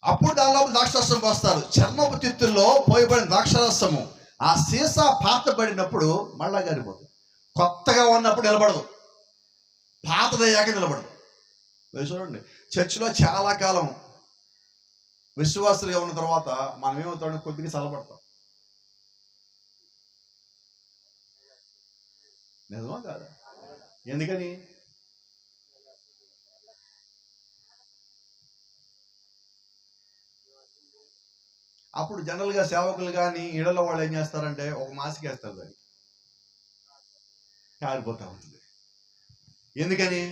అప్పుడు దానిలో ద్రాక్షారసం పోస్తారు. చర్మపు తిత్తుల్లో పోయబడిన ద్రాక్షారసము ఆ సీసా పాతబడినప్పుడు మళ్ళా గారిపోతుంది. కొత్తగా ఉన్నప్పుడు నిలబడదు, పాతదయ్యాక నిలబడదు. చూడండి, చర్చిలో చాలా కాలం విశ్వాసులుగా ఉన్న తర్వాత మనం ఏమవుతాం, కొద్దిగా చల్లబడతాం. నిజమా కాదా? ఎందుకని? అప్పుడు జనరల్గా సేవకులు కానీ ఇళ్లలో వాళ్ళు ఏం చేస్తారంటే ఒక మాసిక వేస్తారు, దాన్ని కారిపోతా ఉంటుంది. ఎందుకని?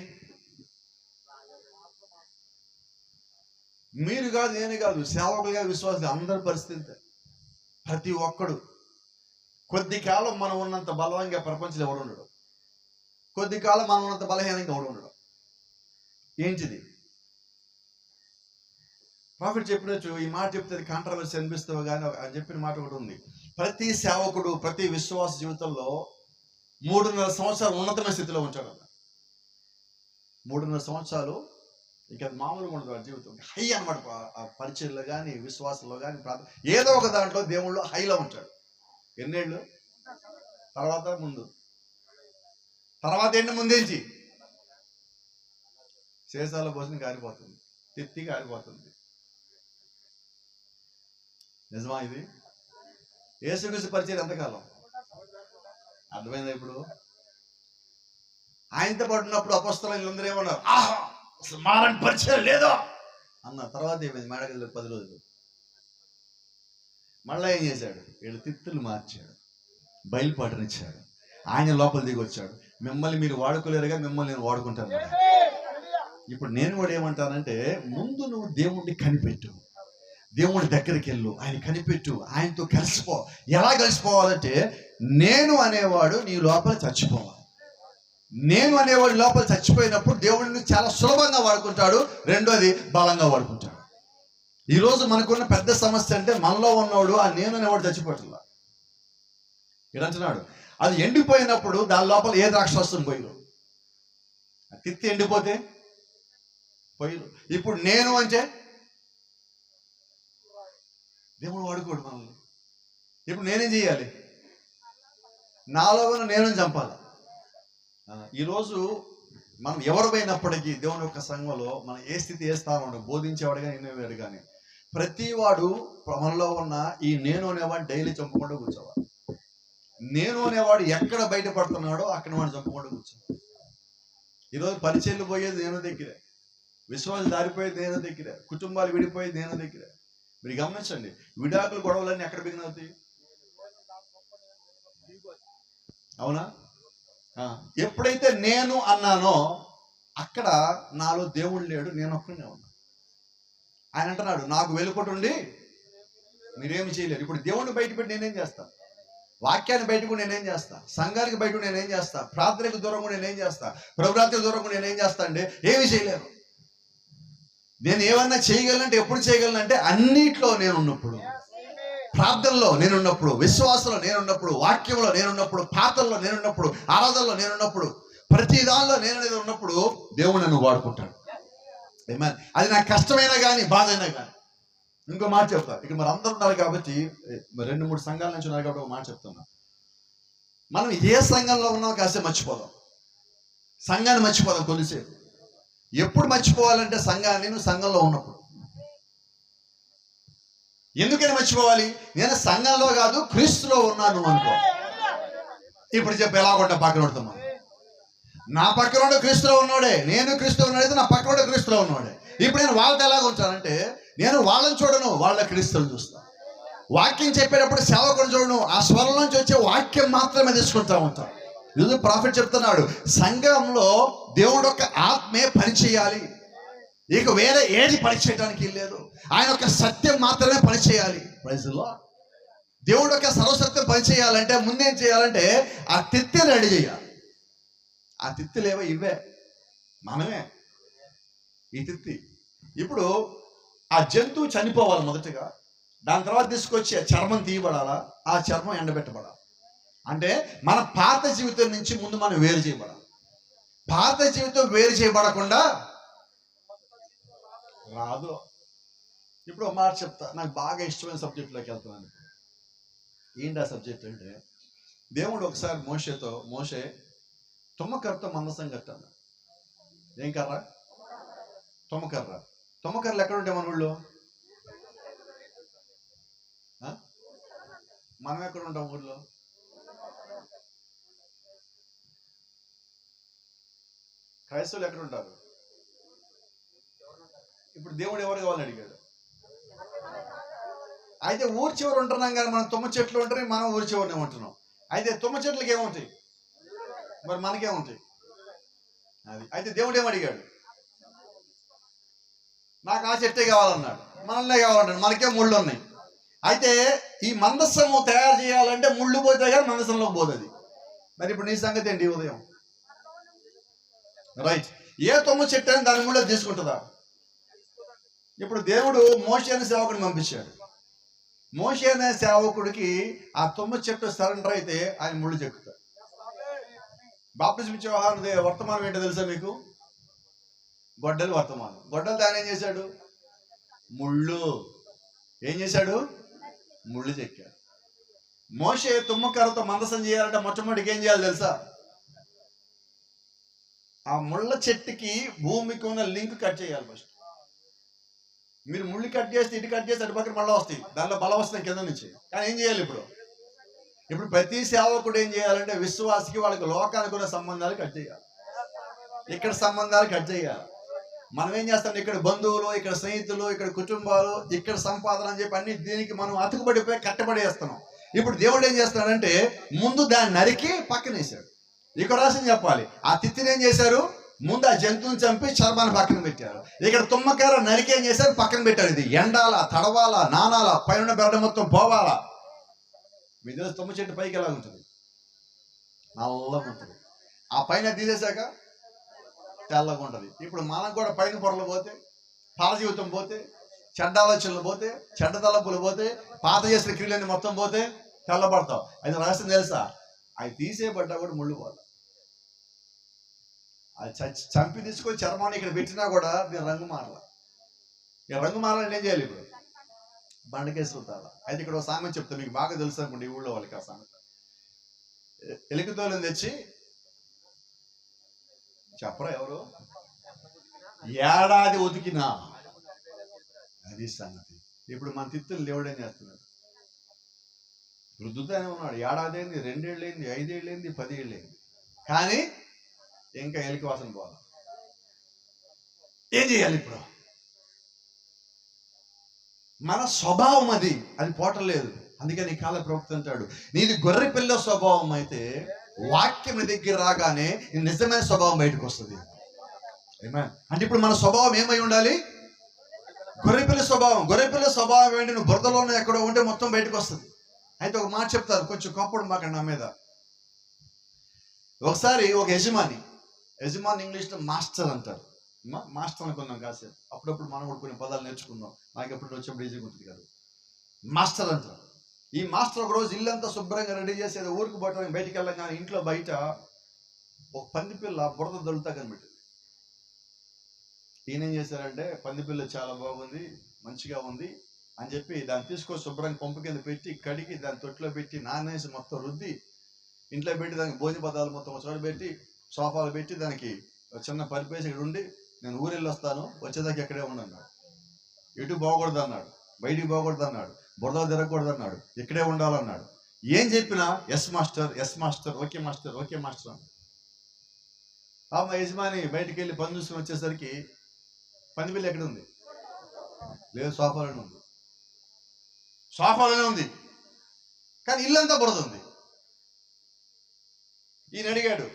మీరు కాదు, నేను కాదు, సేవకులుగా విశ్వాసులు అందరి పరిస్థితి. ప్రతి ఒక్కడు కొద్ది కాలం మనం ఉన్నంత బలవంగా ప్రపంచంలో ఎవడు ఉండడు, కొద్ది కాలం మనం ఉన్నంత బలహీనంగా ఎవడు ఉండడు. ఏంటిది? ప్రాఫిట్ చెప్పినట్టు ఈ మాట చెప్తే కాంట్రవర్సీ అనిపిస్తావు కానీ అని చెప్పిన మాట ఒకటి ఉంది. ప్రతి సేవకుడు ప్రతి విశ్వాస జీవితంలో 3.5 సంవత్సరాలు ఉన్నతమైన స్థితిలో ఉంటాడు. 3.5 సంవత్సరాలు ఇక మామూలుగా ఉండదు వాడి జీవితం. హై అనమాట. పరిచయంలో కానీ విశ్వాసంలో కానీ ఏదో ఒక దాంట్లో దేవుళ్ళు హైలో ఉంటాడు. ఎన్నేళ్ళు తర్వాత ముందు, తర్వాత ఏంటి ముందేంచి శేషాల భోజనం కారిపోతుంది, తిత్తి కారిపోతుంది. నిజమా ఇది? యేసుక్రీస్తు పరిచయం ఎంతకాలం? అర్థమైందా? ఇప్పుడు ఆయనతో పడినప్పుడు అపొస్తలులు అందరూ ఏమన్నారు? ఆహా, అసలు మాలాంటి పరిచయం లేదో అన్న. తర్వాత ఏమైంది? మేడగదిలో 10 రోజులు మళ్ళా ఏం చేశాడు? వీళ్ళు తిత్తులు మార్చాడు, బయలుపాటనిచ్చాడు. ఆయన లోపల దిగి వచ్చాడు. మిమ్మల్ని మీరు వాడుకోలేరుగా, మిమ్మల్ని నేను వాడుకుంటాను. ఇప్పుడు నేను కూడా ఏమంటానంటే, ముందు నువ్వు దేవుణ్ణి కనిపెట్టు, దేవుడి దగ్గరికి వెళ్ళు, ఆయన కనిపెట్టు, ఆయనతో కలిసిపో. ఎలా కలిసిపోవాలంటే, నేను అనేవాడు నీ లోపల చచ్చిపోవాలి. నేను అనేవాడు లోపల చచ్చిపోయినప్పుడు దేవుడిని చాలా సులభంగా వాడుకుంటాడు. రెండోది బలంగా వాడుకుంటాడు. ఈరోజు మనకున్న పెద్ద సమస్య అంటే, మనలో ఉన్నవాడు ఆ నేను అనేవాడు చచ్చిపోవట్లా. ఇదంటున్నాడు, అది ఎండిపోయినప్పుడు దాని లోపల ఏ ద్రాక్షరసం పోయిరు, తిత్తి ఎండిపోతే పోయిరు. ఇప్పుడు నేను అంటే దేవుడు వాడుకోడు మనల్ని. ఇప్పుడు నేనేం చేయాలి? నాలో నేను చంపాలి. ఈరోజు మనం ఎవరు పోయినప్పటికీ దేవుని యొక్క సంఘంలో మనం ఏ స్థితి, ఏ స్థానంలో బోధించేవాడు కానీ వినేవాడు కానీ ప్రతి వాడు మనలో ఉన్న ఈ నేను అనేవాడు డైలీ చంపుకుంటూ కూర్చోవాలి. నేను అనేవాడు ఎక్కడ బయటపడుతున్నాడో అక్కడ వాడు చంపుకుంటూ కూర్చోవాలి. ఈరోజు పరిచయలు పోయేది నేను దగ్గరే, విశ్వాసాలు దారిపోయేది నేను దగ్గరే, కుటుంబాలు విడిపోయేది నేను దగ్గరే. మీరు గమనించండి, విడాకులు గొడవలన్నీ ఎక్కడ బిగిన్ అవుతాయి? అవునా? ఎప్పుడైతే నేను అన్నానో అక్కడ నాలో దేవుడు లేడు, నేను ఒక్కనే ఉన్నా. ఆయన అంటున్నాడు, నాకు వెలుపటుండి మీరేమి చేయలేరు. ఇప్పుడు దేవుడిని బయటపెట్టి నేనేం చేస్తా? వాక్యాన్ని బయటకు నేనేం చేస్తా? సంఘానికి బయటకు నేనేం చేస్తా? ప్రార్థనకు దూరంగా నేనేం చేస్తా? ప్రభురాత్రికి దూరంగా నేనేం చేస్తా అండి? ఏమి చేయలేను. నేను ఏమన్నా చేయగలనంటే ఎప్పుడు చేయగలనంటే అన్నిట్లో నేనున్నప్పుడు, ప్రార్థనలో నేనున్నప్పుడు, విశ్వాసంలో నేనున్నప్పుడు, వాక్యంలో నేనున్నప్పుడు, పాత్రలో నేనున్నప్పుడు, ఆరాధనలో నేనున్నప్పుడు, ప్రతి దానిలో నేను ఉన్నప్పుడు దేవుడు నన్ను వాడుకుంటాడు. అది నాకు కష్టమైనా కానీ బాధ అయినా కానీ. ఇంకో మాట చెప్తా, ఇక్కడ మరి అందరు ఉన్నారు కాబట్టి, 2-3 సంఘాల నుంచి ఉన్నారు కాబట్టి ఒక మాట చెప్తున్నా. మనం ఏ సంఘంలో ఉన్నామో కాసేపు మర్చిపోదాం, సంఘాన్ని మర్చిపోదాం కొద్దిసేపు. ఎప్పుడు మర్చిపోవాలంటే సంఘాన్ని, నువ్వు సంఘంలో ఉన్నప్పుడు. ఎందుకని మర్చిపోవాలి? నేను సంఘంలో కాదు క్రీస్తులో ఉన్నాను అనుకో. ఇప్పుడు చెప్పు, ఎలా కొంట పక్కన పడుతున్నా? నా పక్కన క్రీస్తులో ఉన్నాడే, నేను క్రీస్తులో ఉన్నాడైతే నా పక్కన క్రీస్తులో ఉన్నాడే. ఇప్పుడు నేను వాళ్ళతో ఎలాగ ఉంటానంటే, నేను వాళ్ళని చూడను, వాళ్ళ క్రీస్తుని చూస్తాను. వాక్యం చెప్పేటప్పుడు సేవకుడు చూడను, ఆ స్వరం నుంచి వచ్చే వాక్యం మాత్రమే తీసుకుంటా ఉంటాం. ఇది ప్రాఫిట్ చెప్తున్నాడు, సంఘంలో దేవుడు యొక్క ఆత్మే పనిచేయాలి, ఇక వేరే ఏది పనిచేయడానికి లేదు. ఆయన యొక్క సత్యం మాత్రమే పనిచేయాలి. Praise lord. దేవుడు యొక్క సర్వసత్యం పనిచేయాలంటే ముందేం చేయాలంటే ఆ తిత్తి రెడీ చేయాలి. ఆ తిత్తులేవో ఇవే, మనమే ఈ తిత్తి. ఇప్పుడు ఆ జంతువు చనిపోవాలి మొదటగా, దాని తర్వాత తీసుకొచ్చి ఆ చర్మం తీయబడాలా, ఆ చర్మం ఎండబెట్టబడాలి. అంటే మన పాత జీవితం నుంచి ముందు మనం వేరు చేయబడాలి. పాత జీవితం వేరు చేయబడకుండా రాదు. ఇప్పుడు ఒక మాట చెప్తా, నాకు బాగా ఇష్టమైన సబ్జెక్టులోకి వెళ్తున్నాను. ఏంటి ఆ సబ్జెక్ట్ అంటే, దేవుడు ఒకసారి మోషే తుమ్మకర్రతో మందసం కట్టాలి. ఏం కర్ర? తుమ్మకర్ర. తుమ్మకర్రలు ఎక్కడ ఉంటాయి మన ఊళ్ళో? మనం ఎక్కడ ఉంటాం ఊళ్ళో? క్రైస్తవులు ఎక్కడ ఉంటారు? ఇప్పుడు దేవుడు ఎవరు కావాలని అడిగాడు. అయితే ఊరి చివరి ఉంటున్నాం కానీ మనం తుమ్మ చెట్లు ఉంటాయి, మనం ఊరి చివరినే ఉంటున్నాం. అయితే తుమ్మ చెట్లకి ఏముంటాయి, మరి మనకేముంటాయి? అది అయితే దేవుడు ఏమడిగాడు? నాకు ఆ చెట్టే కావాలన్నాడు, మనల్నే కావాలన్నాడు, మనకే ముళ్ళు ఉన్నాయి. అయితే ఈ మందస్సము తయారు చేయాలంటే ముళ్ళు పోతే కానీ మందస్సంలోకి పోతుంది. మరి ఇప్పుడు నీ సంగతి ఏంటి ఉదయం? రైట్. ఏ తుమ్మ చెట్టు అని దాని ముళ్ళు తీసుకుంటుందా? ఇప్పుడు దేవుడు మోషే అనే సేవకుడిని పంపించాడు. మోషే అనే సేవకుడికి ఆ తుమ్మ చెట్టు సరెండర్ అయితే ఆయన ముళ్ళు చెక్కుతాడు. బాప్తిజం ఇచ్చే వర్తమానం ఏంటో తెలుసా మీకు? గొడ్డలి వర్తమానం. గొడ్డలి దాని ఏం చేశాడు? ముళ్ళు. ఏం చేశాడు? ముళ్ళు చెక్కాడు. మోషే తుమ్మకర్రతో మందసం చేయాలంటే మొట్టమొదటికి ఏం చేయాలి తెలుసా? ఆ ముళ్ళ చెట్టుకి భూమికి ఉన్న లింక్ కట్ చేయాలి ఫస్ట్. మీరు ముళ్ళు కట్ చేస్తే ఇటు కట్ చేస్తే అటు పక్కన మళ్ళీ వస్తాయి, దానిలో బలం వస్తుంది కింద నుంచి. కానీ ఏం చేయాలి ఇప్పుడు ప్రతి సేవకుడు ఏం చేయాలంటే విశ్వాసికి వాళ్ళకి లోకానికి ఉన్న సంబంధాలు కట్ చేయాలి, ఇక్కడ సంబంధాలు కట్ చేయాలి. మనం ఏం చేస్తాం, ఇక్కడ బంధువులు, ఇక్కడ స్నేహితులు, ఇక్కడ కుటుంబాలు, ఇక్కడ సంపాదన అని చెప్పి అన్ని దీనికి మనం అతుకుబడిపోయి కట్టబడేస్తున్నాం. ఇప్పుడు దేవుడు ఏం చేస్తున్నాడంటే ముందు దాన్ని నరికి పక్కనేసాడు. ఇక్కడ రాసింది చెప్పాలి, ఆ తిత్తిని ఏం చేశారు? ముందు ఆ జంతువుని చంపి చర్మాన్ని పక్కన పెట్టారు. ఇక్కడ తుమ్మకార నరికి ఏం చేశారు? పక్కన పెట్టారు. ఇది ఎండాలా, తడవాలా, నానాలా, పైన బెరడ మొత్తం పోవాలా. మీ దగ్గర తుమ్మ చెట్టు పైకి ఎలా ఉంటుంది? నల్లగా ఉంటుంది. ఆ పైన తీసేశాక తెల్లగా ఉంటుంది. ఇప్పుడు మనకు కూడా పైన పొరలు పోతే, పాల జీవితం పోతే, చెడ్డ ఆలోచనలు పోతే, చెడ్డ తలపులు పోతే, పాత చేసిన క్రియలన్నీ మొత్తం పోతే తెల్లబడతావు. అది రహస్యం తెలుసా? అవి తీసేయబడ్డా కూడా ముళ్ళు పోదు. అది చంపి తీసుకొని చర్మాన్ని ఇక్కడ పెట్టినా కూడా దీని రంగు మారాల. ఇక రంగు మారాలంటే ఏం చేయాలి? ఇప్పుడు బండకేసి రుద్దాలా. అయితే ఇక్కడ ఒక సామెత చెప్తా, మీకు బాగా తెలుసు అనుకోండి ఈ ఊళ్ళో వాళ్ళకి. ఆ సామెత, ఎలుకతోలను తెచ్చి చెప్పరా ఎవరు? ఏడాది ఉతికినా. అది సంగతి. ఇప్పుడు మన తిత్తులు దేవుడు ఏం చేస్తున్నాడు? రుద్దుతానే ఉన్నాడు. ఏడాది అయింది, 2 ఏళ్ళు అయింది, 5 ఏళ్ళు అయింది, 10 ఏళ్ళు అయింది, కానీ ఇంకా ఎలికి వాసన పోవాలి. ఏం చేయాలి ఇప్పుడు? మన స్వభావం అది పోవట్లేదు. అందుకని ఈ కాల ప్రవక్త అంటాడు, నీది గొర్రె పిల్ల స్వభావం అయితే వాక్యం దగ్గర రాగానే నిజమైన స్వభావం బయటకు వస్తుంది. అంటే ఇప్పుడు మన స్వభావం ఏమై ఉండాలి? గొర్రెపిల్ల స్వభావం. గొర్రెపిల్ల స్వభావం ఏంటి? నువ్వు బురదలోనే ఎక్కడో ఉంటే మొత్తం బయటకు వస్తుంది. అయితే ఒక మాట చెప్తారు, కొంచెం కోపడు మాకండి నా మీద. ఒకసారి ఒక యజమాని ఇంగ్లీష్లో మాస్టర్ అంటారు. మాస్టర్ అనుకున్నాం కాసేపు. అప్పుడప్పుడు మనం కూడా కొన్ని పదాలు నేర్చుకుందాం, నాకు ఎప్పుడు వచ్చినప్పుడు ఈజీగా ఉంటుంది కదా. మాస్టర్ అంటారు. ఈ మాస్టర్ ఒక రోజు ఇల్లంతా శుభ్రంగా రెడీ చేసి ఏదో ఊరికి పోవడానికి బయటికి వెళ్ళగానే ఇంట్లో బయట ఒక పందిపిల్ల బురద దొలుతా కనిపెట్టింది. ఈయన ఏం చేశారంటే, పందిపిల్ల చాలా బాగుంది, మంచిగా ఉంది అని చెప్పి దాన్ని తీసుకొని శుభ్రంగా పంపు కింద పెట్టి కడిగి దాని తొట్టులో పెట్టి నానేసి మొత్తం రుద్ది ఇంట్లో పెట్టి దానికి భోజన పదాలు మొత్తం చోట పెట్టి సోఫాలు పెట్టి దానికి చిన్న పరిపేసి ఇక్కడ ఉండి నేను ఊరెళ్ళి వస్తాను, వచ్చేదాకా ఎక్కడే ఉండన్నాడు. ఎటు పోకూడదు అన్నాడు, బయటికి పోకూడదు అన్నాడు, బురద తిరగకూడదు అన్నాడు, ఇక్కడే ఉండాలన్నాడు. ఏం చెప్పినా yes master, yes master, okay master, okay master అన్నాడు. మా యజమాని బయటికి వెళ్ళి పని చూసుకుని వచ్చేసరికి పందిపిల్ల ఎక్కడ ఉంది? లేదు, సోఫాలోనే ఉంది. సోఫాలోనే ఉంది, కానీ ఇల్లంతా బురద ఉంది. ఈయన అడిగాడు,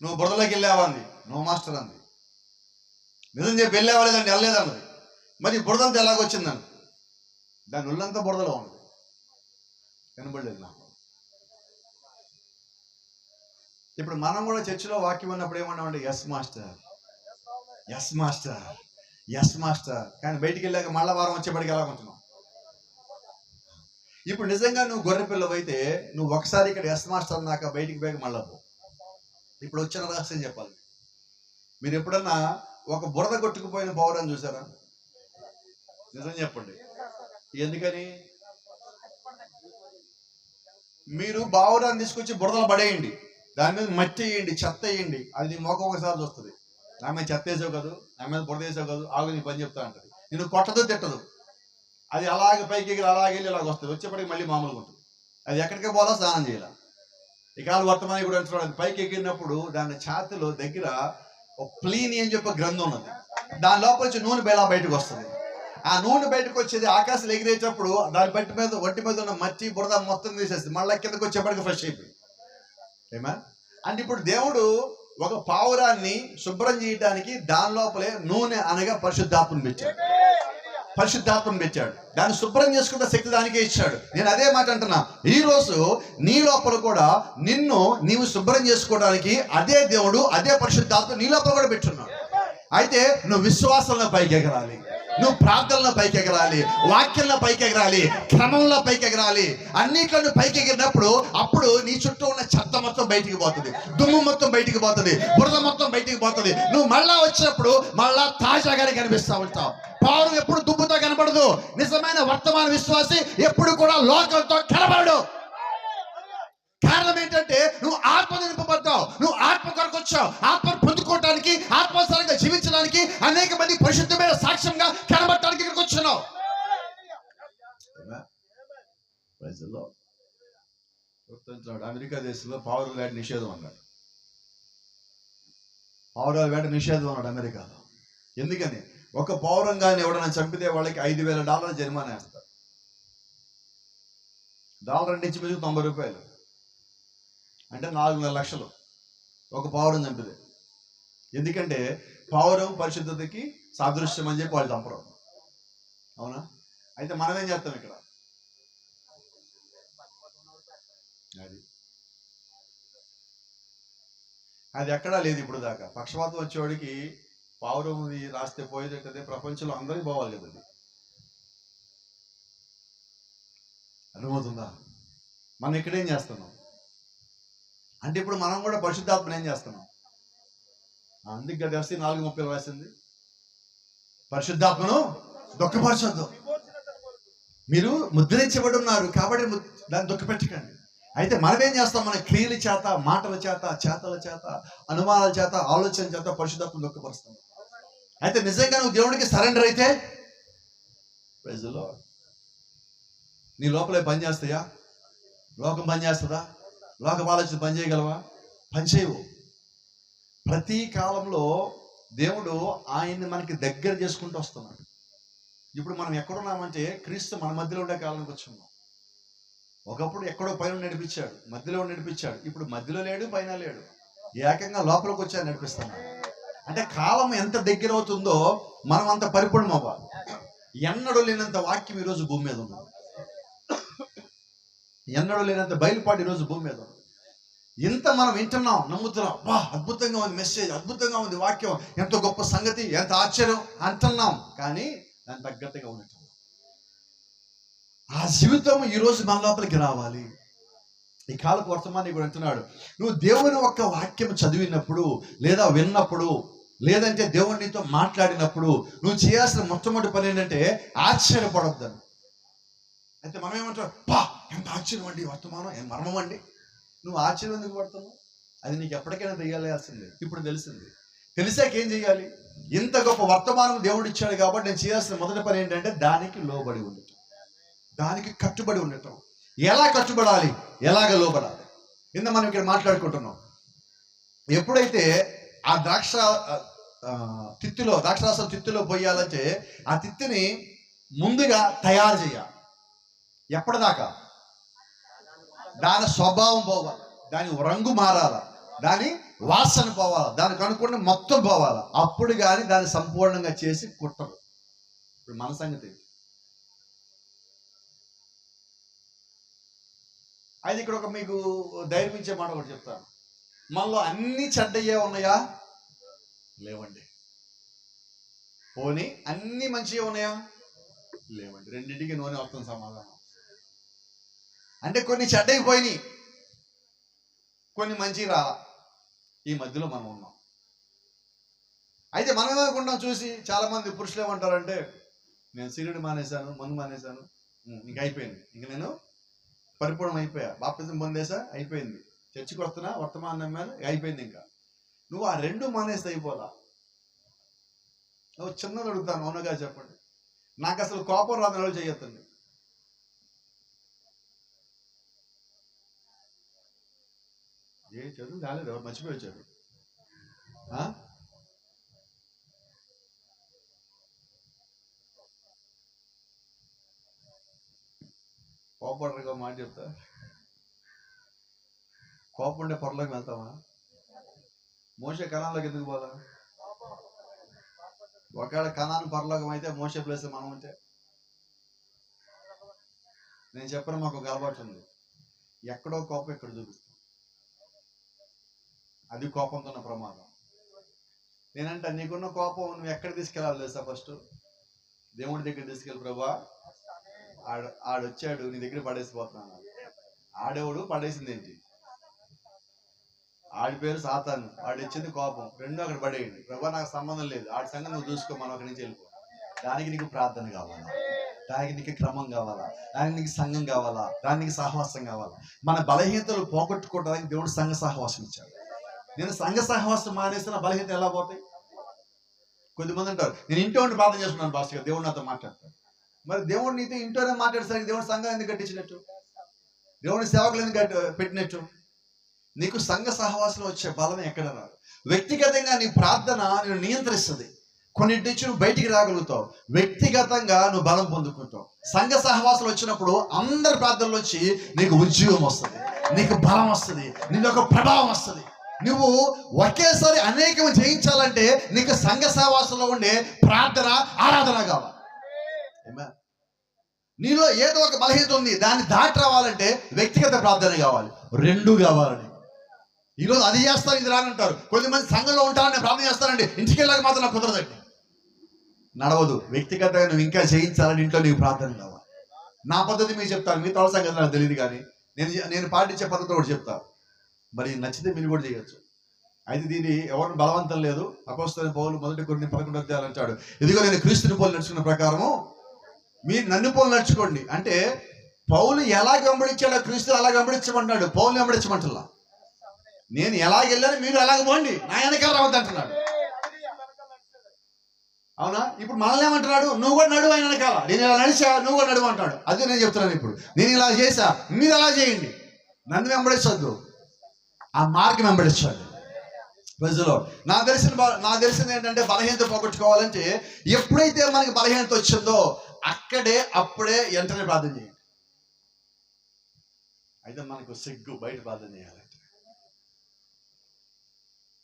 నువ్వు బురదలోకి వెళ్ళావా అంది. నో మాస్టర్ అంది. నిజం చెప్పి వెళ్ళావా లేదండి? వెళ్ళలేదన్నది. మరి బురదంతా ఎలాగొచ్చిందని. దాని ఒళ్ళంతా బురదలో ఉంది, కనబడలేదు నాకు. ఇప్పుడు మనం కూడా చర్చిలో వాక్యం ఉన్నప్పుడు ఏమన్నామంటే yes master, yes master, yes master, కానీ బయటికి వెళ్ళాక మళ్ళా వారం వచ్చేప్పటికి ఎలాగుంటున్నాం. ఇప్పుడు నిజంగా నువ్వు గొర్రె పిల్లవైతే నువ్వు ఒకసారి ఇక్కడ ఎస్ మాస్టర్ అన్నాక బయటికి పోయి మళ్ళా పో. ఇప్పుడు వచ్చిన రహస్యం చెప్పాలి. మీరు ఎప్పుడన్నా ఒక బురద కొట్టుకుపోయిన పౌరాన్ని చూసారా? నిజం చెప్పండి. ఎందుకని? మీరు బావురాన్ని తీసుకొచ్చి బురదలు పడేయండి, దాని మీద మట్టి వేయండి, చెత్త వేయండి, అది మొక్క ఒకసారి చూస్తుంది. నా మీద చెత్త వేసావు కదా, నా మీద బురద వేసావు కదా, ఆగు నీ పని చెప్తా అంటది. నేను కొట్టదు తిట్టదు, అది అలాగే పైకి ఎగిరి అలాగే వెళ్ళి ఇలాగ వస్తుంది. వచ్చేప్పటికి మళ్ళీ మామూలుగా ఉంటుంది. అది ఎక్కడికి పోవాలో స్నానం చేయాలి. ఈ కాలం వర్తమానం కూడా అంటున్నాడు, పైకి ఎగిరినప్పుడు దాని ఛాతిలో దగ్గర ఒక ప్లీని అని చెప్పి గ్రంథం ఉన్నది. దాని లోపల వచ్చి నూనె బేలా బయటకు వస్తుంది. ఆ నూనె బయటకు వచ్చేది ఆకాశం ఎగిరేటప్పుడు దాని ఒంటి మీద ఉన్న మట్టి బురద మొత్తం తీసేస్తుంది. మళ్ళీ కిందకు వచ్చేప్పటికి ఫ్రెష్ అయిపోయింది. ఏమా అంటే ఇప్పుడు దేవుడు ఒక పావురాన్ని శుభ్రం చేయడానికి దాని లోపలే నూనె అనగా పరిశుద్ధాత్మను పెట్టాడు. పరిశుద్ధాత్మను పెట్టాడు. దాన్ని శుభ్రం చేసుకున్న శక్తి దానికే ఇచ్చాడు. నేను అదే మాట అంటున్నా, ఈ రోజు నీ లోపల కూడా నీవు శుభ్రం చేసుకోవడానికి అదే దేవుడు, అదే పరిశుద్ధాత్మ నీ లోపల కూడా పెట్టున్నాడు. అయితే నువ్వు విశ్వాసంలో పైకి ఎగరాలి, నువ్వు ప్రార్థనలో పైకి ఎగరాలి, వాక్యంలో పైకి ఎగరాలి, క్రమంలో పైకి ఎగరాలి. అన్నిట్లో నువ్వు పైకి ఎగిరినప్పుడు అప్పుడు నీ చుట్టూ ఉన్న చెత్త మొత్తం బయటికి పోతుంది, దుమ్ము మొత్తం బయటికి పోతుంది, బురద మొత్తం బయటికి పోతుంది. నువ్వు మళ్ళా వచ్చినప్పుడు మళ్ళా తాజాగానే కనిపిస్తా ఉంటావు. పౌరం ఎప్పుడు దుమ్ముతో కనబడదు. నిజమైన వర్తమాన విశ్వాసి ఎప్పుడు కూడా లోకంతో కనబడడు. కారణం ఏంటంటే నువ్వు ఆత్మ నింపబడ్డావు, నువ్వు ఆత్మ కొరకు వచ్చావు. ఆత్మను పొందుకోవటానికి, ఆత్మసారంగా జీవించడానికి, అనేక మంది పరిశుద్ధమైన సాక్ష్యంగా కనబడటానికి ఇక్కడికి వచ్చున్నావు. అమెరికా దేశంలో పావురాల వేట నిషేధం అన్నాడు. పావురాల వేట నిషేధం అన్నాడు అమెరికాలో. ఎందుకని? ఒక పౌరంగాన్ని ఎవడన్నా చంపితే వాళ్ళకి $5,000 జరిమానా వేస్తారు. డాలర్ నుంచి మీద $90, అంటే 4 లక్షలు ఒక పావురం చంపితే. ఎందుకంటే పావురం పరిశుద్ధతకి సాదృశ్యం అని చెప్పి వాళ్ళు చంపరు. అవునా? అయితే మనం ఏం చేస్తాం ఇక్కడ? అది ఎక్కడా లేదు ఇప్పుడు దాకా. పక్షపాతం వచ్చేవాడికి పావురం రాస్తే పోయేదంటే ప్రపంచంలో అందరికీ పోవాలి కదా. అది అర్థమవుతుందా? మనం ఇక్కడేం చేస్తున్నాం అంటే ఇప్పుడు మనం కూడా పరిశుద్ధాత్మను ఏం చేస్తున్నాం? అందుకే కదా 4:30 రాసింది, పరిశుద్ధాత్మను దుఃఖపరచొద్దు. మీరు ముద్రించబడి ఉన్నారు కాబట్టి దాన్ని దుఃఖపెట్టకండి. అయితే మనం ఏం చేస్తాం? మన క్రియల చేత, మాటల చేత, చేతల చేత, అనుమానాల చేత, ఆలోచన చేత పరిశుద్ధాత్మను దుఃఖపరుస్తాం. అయితే నిజంగా నువ్వు దేవుడికి సరెండర్ అయితే ప్రైజ్ ది లార్డ్, నీ లోపలే పని చేస్తాయా? లోకం పని చేస్తుందా? లోకపు ఆలోచన పని చేయగలవా? పని చేయవు. ప్రతి కాలంలో దేవుడు ఆయన్ని మనకి దగ్గర చేసుకుంటూ వస్తున్నాడు. ఇప్పుడు మనం ఎక్కడున్నామంటే క్రీస్తు మన మధ్యలో ఉండే కాలానికి వచ్చున్నాం. ఒకప్పుడు ఎక్కడో పైన నడిపించాడు, మధ్యలో నడిపించాడు. ఇప్పుడు మధ్యలో లేడు, పైన లేడు, ఏకంగా లోపలికి వచ్చి నడిపిస్తున్నాడు. అంటే కాలం ఎంత దగ్గర అవుతుందో మనం అంత పరిపూర్ణం అవ్వాలి. ఎన్నడూ లేనంత వాక్యం ఈరోజు భూమి మీద ఉంది. ఎన్నడూ లేనంత బయలుపాటు ఈరోజు భూమి మీద ఉంది. ఇంత మనం వింటున్నాం, నమ్ముతున్నాం. బా అద్భుతంగా ఉంది మెసేజ్, అద్భుతంగా ఉంది వాక్యం, ఎంతో గొప్ప సంగతి, ఎంత ఆశ్చర్యం అంటున్నాం. కానీ దాని తగ్గట్టుగా ఉన్నట్టు ఆ జీవితం ఈరోజు మన లోపలికి రావాలి. ఈ కాలపు వర్తమాన్ని కూడా అంటున్నాడు, నువ్వు దేవుని ఒక్క వాక్యం చదివినప్పుడు, లేదా విన్నప్పుడు, లేదంటే దేవునితో మాట్లాడినప్పుడు నువ్వు చేయాల్సిన మొట్టమొదటి పని ఏంటంటే ఆశ్చర్యపడొద్దని. అయితే మనం ఏమంటాం? బా ఎంత ఆశ్చర్యం అండి వర్తమానం, ఏం మర్మం అండి. నువ్వు ఆశ్చర్యం ఎందుకు పడుతున్నావు? అది నీకు ఎప్పటికైనా తెలియాల్సిందే. ఇప్పుడు తెలిసింది. తెలిసాక ఏం చేయాలి? ఇంత గొప్ప వర్తమానం దేవుడు ఇచ్చాడు కాబట్టి నేను చేయాల్సిన మొదటి పని ఏంటంటే దానికి లోబడి ఉండటం, దానికి కట్టుబడి ఉండటం. ఎలా కట్టుబడాలి, ఎలాగ లోబడాలి, ఇంత మనం ఇక్కడ మాట్లాడుకుంటున్నాం. ఎప్పుడైతే ఆ ద్రాక్షారసం తిత్తిలో పోయాలంటే ఆ తిత్తిని ముందుగా తయారు చేయాలి. ఎప్పటిదాకా? దాని స్వభావం పోవాలి, దాని రంగు మారాలా, దాని వాసన పోవాలా, దానికి అనుకున్న మొత్తం పోవాలా. అప్పుడు కానీ దాన్ని సంపూర్ణంగా చేసి కుట్టరు. ఇప్పుడు మన సంగతి అయితే ఇక్కడ ఒక మీకు ధైర్యం ఇచ్చే మాట ఒకటి చెప్తాను. మనలో అన్ని చెడ్డయ్యే ఉన్నాయా? లేవండి. పోనీ అన్ని మంచిగా ఉన్నాయా? లేవండి. రెండింటికి నూనె వస్తుంది సమాధానం. అంటే కొన్ని చెడ్డైపోయినాయి, కొన్ని మంచి రాలా, ఈ మధ్యలో మనం ఉన్నాం. అయితే మనం ఏమనుకుంటాం చూసి, చాలా మంది పురుషులు ఏమంటారంటే, నేను సిగరెట్ మానేశాను, మందు మానేశాను, ఇంక అయిపోయింది, ఇంక నేను పరిపూర్ణం అయిపోయా, బాప్తిజం పొందేసా, అయిపోయింది, చర్చికి వస్తున్నా, వర్తమానం నమ్మాను, అయిపోయింది. ఇంకా నువ్వు ఆ రెండు మానేస్తే అయిపోదా? నువ్వు చిన్నది అడుగుతాను, అవునగా చెప్పండి. నాకు అసలు కోపం రాదని వాళ్ళు చేయొద్దండి. ఏ చదువు కాలేదు, ఎవరు మర్చిపోయి వచ్చారు. కోపడరుగా మాట చెప్తా. కోపం ఉండే పొరలోకి వెళ్తామా? మోసే కణాల్లోకి ఎందుకు పోదా? ఒకవేళ కణాన్ని పరలోకం అయితే మోసే ప్లేస్ మనం ఉంటే. నేను చెప్పను, మాకు ఒక అలవాటు ఉంది, ఎక్కడో కోపం ఇక్కడ చూపిస్తాం, అది కోపంతో ఉన్న ప్రమాదం. నేనంటే నీకున్న కోపం నువ్వు ఎక్కడ తీసుకెళ్ళాలి తెలుసా? ఫస్ట్ దేవుడి దగ్గర తీసుకెళ్ళి, ప్రభా ఆడొచ్చాడు నీ దగ్గర పడేసిపోతున్నాను. ఆడేవాడు పడేసింది ఏంటి? ఆడి పేరు సాతాను, ఆడు ఇచ్చింది కోపం, రెండు అక్కడ పడేయండి. ప్రభా నాకు సంబంధం లేదు, ఆడి సంగతి నువ్వు చూసుకో, మనం అక్కడి నుంచి వెళ్ళిపో. దానికి నీకు ప్రార్థన కావాలా, దానికి నీకు క్రమం కావాలా, దానికి నీకు సంఘం కావాలా, దానికి నీకు సహవాసం కావాలా. మన బలహీనతలు పోగొట్టుకోవడానికి దేవుడు సంఘ సహవాసం ఇచ్చాడు. నేను సంఘ సహవాసం మానేస్తే నా బలహీనత ఎలా పోతాయి? కొద్దిమంది అంటారు, నేను ఇంట్లో ఉండి ప్రార్థన చేస్తున్నాను పాస్టర్ గారు, దేవుడు నాతో మాట్లాడతాడు. మరి దేవుడు నీతో ఇంట్లోనే మాట్లాడేసరికి దేవుడు సంఘం ఎందుకు కట్టించినట్టు? దేవుడి సేవకులు ఎందుకు పెట్టినట్టు? నీకు సంఘ సహవాసంలో వచ్చే బలం ఎక్కడ రాదు. వ్యక్తిగతంగా నీ ప్రార్థన నేను నియంత్రిస్తుంది, కొన్నింటి నుంచి నువ్వు బయటికి రాగలుగుతావు, వ్యక్తిగతంగా నువ్వు బలం పొందుకుంటావు. సంఘ సహవాసాలు వచ్చినప్పుడు అందరి ప్రార్థనలు వచ్చి నీకు ఉద్యోగం వస్తుంది, నీకు బలం వస్తుంది, నీకు ఒక ప్రభావం వస్తుంది. నువ్వు ఒకేసారి అనేకం జయించాలంటే నీకు సంఘ సహవాసంలో ఉండే ప్రార్థన, ఆరాధన కావాలి. నీలో ఏదో ఒక బలహీనత ఉంది, దాన్ని దాటి రావాలంటే వ్యక్తిగత ప్రార్థన కావాలి, రెండు కావాలని. ఈరోజు అది చేస్తారు, ఇది రానంటారు. కొద్దిమంది సంఘంలో ఉంటారని ప్రార్థన చేస్తారండి, ఇంటికి వెళ్ళాక మాత్రం నాకు కుదరదండి. నడవదు. వ్యక్తిగతంగా నువ్వు ఇంకా చేయించాలని ఇంట్లో నీకు ప్రార్థన కావాలి. నా పద్ధతి మీకు చెప్తాను, మీ తోడ సంగతి నాకు తెలియదు, కానీ నేను పాటించే పద్ధతి ఒకటి చెప్తాను. మరి నచ్చితే మీరు కూడా చేయొచ్చు. అయితే దీన్ని ఎవరిని బలవంతం లేదు. అపోస్తలుడైన పౌలు 1 కొరింథీ 11 అధ్యాయం అంటాడు, ఇదిగో నేను క్రీస్తుని పోలి నడుచుకున్న ప్రకారము మీరు నన్ను పోలి నడుచుకోండి. అంటే పౌలు ఎలా వెంబడించాడో క్రీస్తు అలా వెంబడించమంటున్నాడు, పౌలు వెంబడించమంటున్నా. నేను ఎలాగ వెళ్ళాను మీరు ఎలాగ పోండి, నా వెనకాల రావద్దు అంటున్నాడు. అవునా? ఇప్పుడు మనల్ని ఏమంటున్నాడు? నువ్వు కూడా నడువు ఆయన వెనకాల. నేను ఇలా నడిచా, నువ్వు కూడా నడువు అంటాడు. అదే నేను చెప్తున్నాను. ఇప్పుడు నేను ఇలా చేశా, మీరు అలా చేయండి. నన్ను వెంబడించొద్దు, ఆ మార్గం వెంబడించాడు. ప్రజలో నాకు తెలిసింది ఏంటంటే, బలహీనత పోగొట్టుకోవాలంటే ఎప్పుడైతే మనకి బలహీనత వచ్చిందో అప్పుడే వెంటనే ప్రార్థన చేయండి. అయితే మనకు సిగ్గు బయట ప్రార్థన చేయాలంటే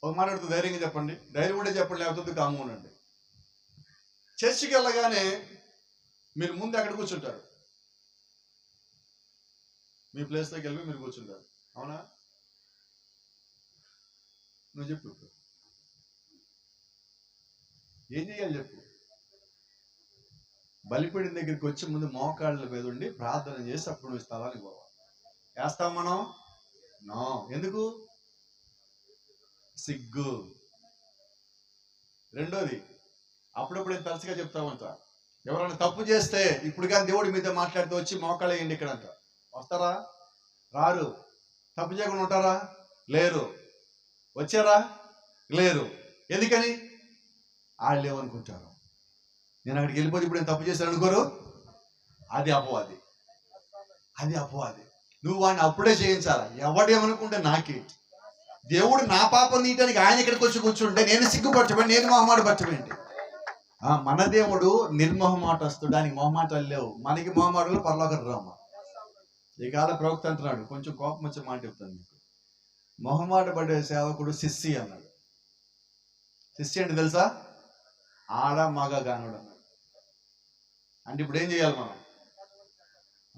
ఒక మాట్లాడుతూ ధైర్యంగా చెప్పండి, ధైర్యం ఉంటే చెప్పండి, లేకపోతే కామ్గా ఉండండి. చర్చికి వెళ్ళగానే మీరు ముందు ఎక్కడ కూర్చుంటారు? మీ ప్లేస్లోకి వెళ్ళి మీరు కూర్చుంటారు. అవునా? నువ్వు చెప్పు, ఏం చేయాలి చెప్పు. బలిపీఠం దగ్గరికి వచ్చే ముందు మోకాళ్ళ మీద ఉండి ప్రార్థన చేసి అప్పుడు నువ్వు స్థలానికి పోవాలి. వేస్తాం మనం? నో. ఎందుకు? సిగ్గు. రెండోది, అప్పుడప్పుడు తరచుగా చెప్తామంట, ఎవరైనా తప్పు చేస్తే ఇప్పుడు కానీ దేవుడి మీద మాట్లాడుతూ వచ్చి మోకాళ్ళు వేయండి ఇక్కడ అంట. వస్తారా? రారు. తప్పు చేయకుండా ఉంటారా? లేరు. వచ్చారా? లేరు. ఎందుకని? వాళ్ళు ఏమనుకుంటారు, నేను అక్కడికి వెళ్ళిపోతే ఇప్పుడు నేను తప్పు చేశాను అనుకోరు. అది అపవాది, అది అపవాది. నువ్వు వాడిని అప్పుడే చేయించాలా. ఎవడేమనుకుంటే నాకేంటి? దేవుడు నా పాపం తీయటానికి ఆయన ఇక్కడికి వచ్చి కూర్చుంటే నేను సిగ్గుపరచబడి నేను మొహమాటపరచబేంటి? మన దేవుడు నిర్మోహమాటస్తుడు, దానికి మొహమాటాలు లేవు. మనకి మొహమాటలు పరలోకం రామ్మ. ఈ కాల ప్రవక్త అంటున్నాడు, కొంచెం కోపం వచ్చే మాట చెప్తాను మీకు. మొహమాట పడే సేవకుడు సిస్సి అన్నాడు. సిస్సి అంటే తెలుసా? ఆడ మగ గానుడు అన్నాడు. అంటే ఇప్పుడు ఏం చేయాలి మనం?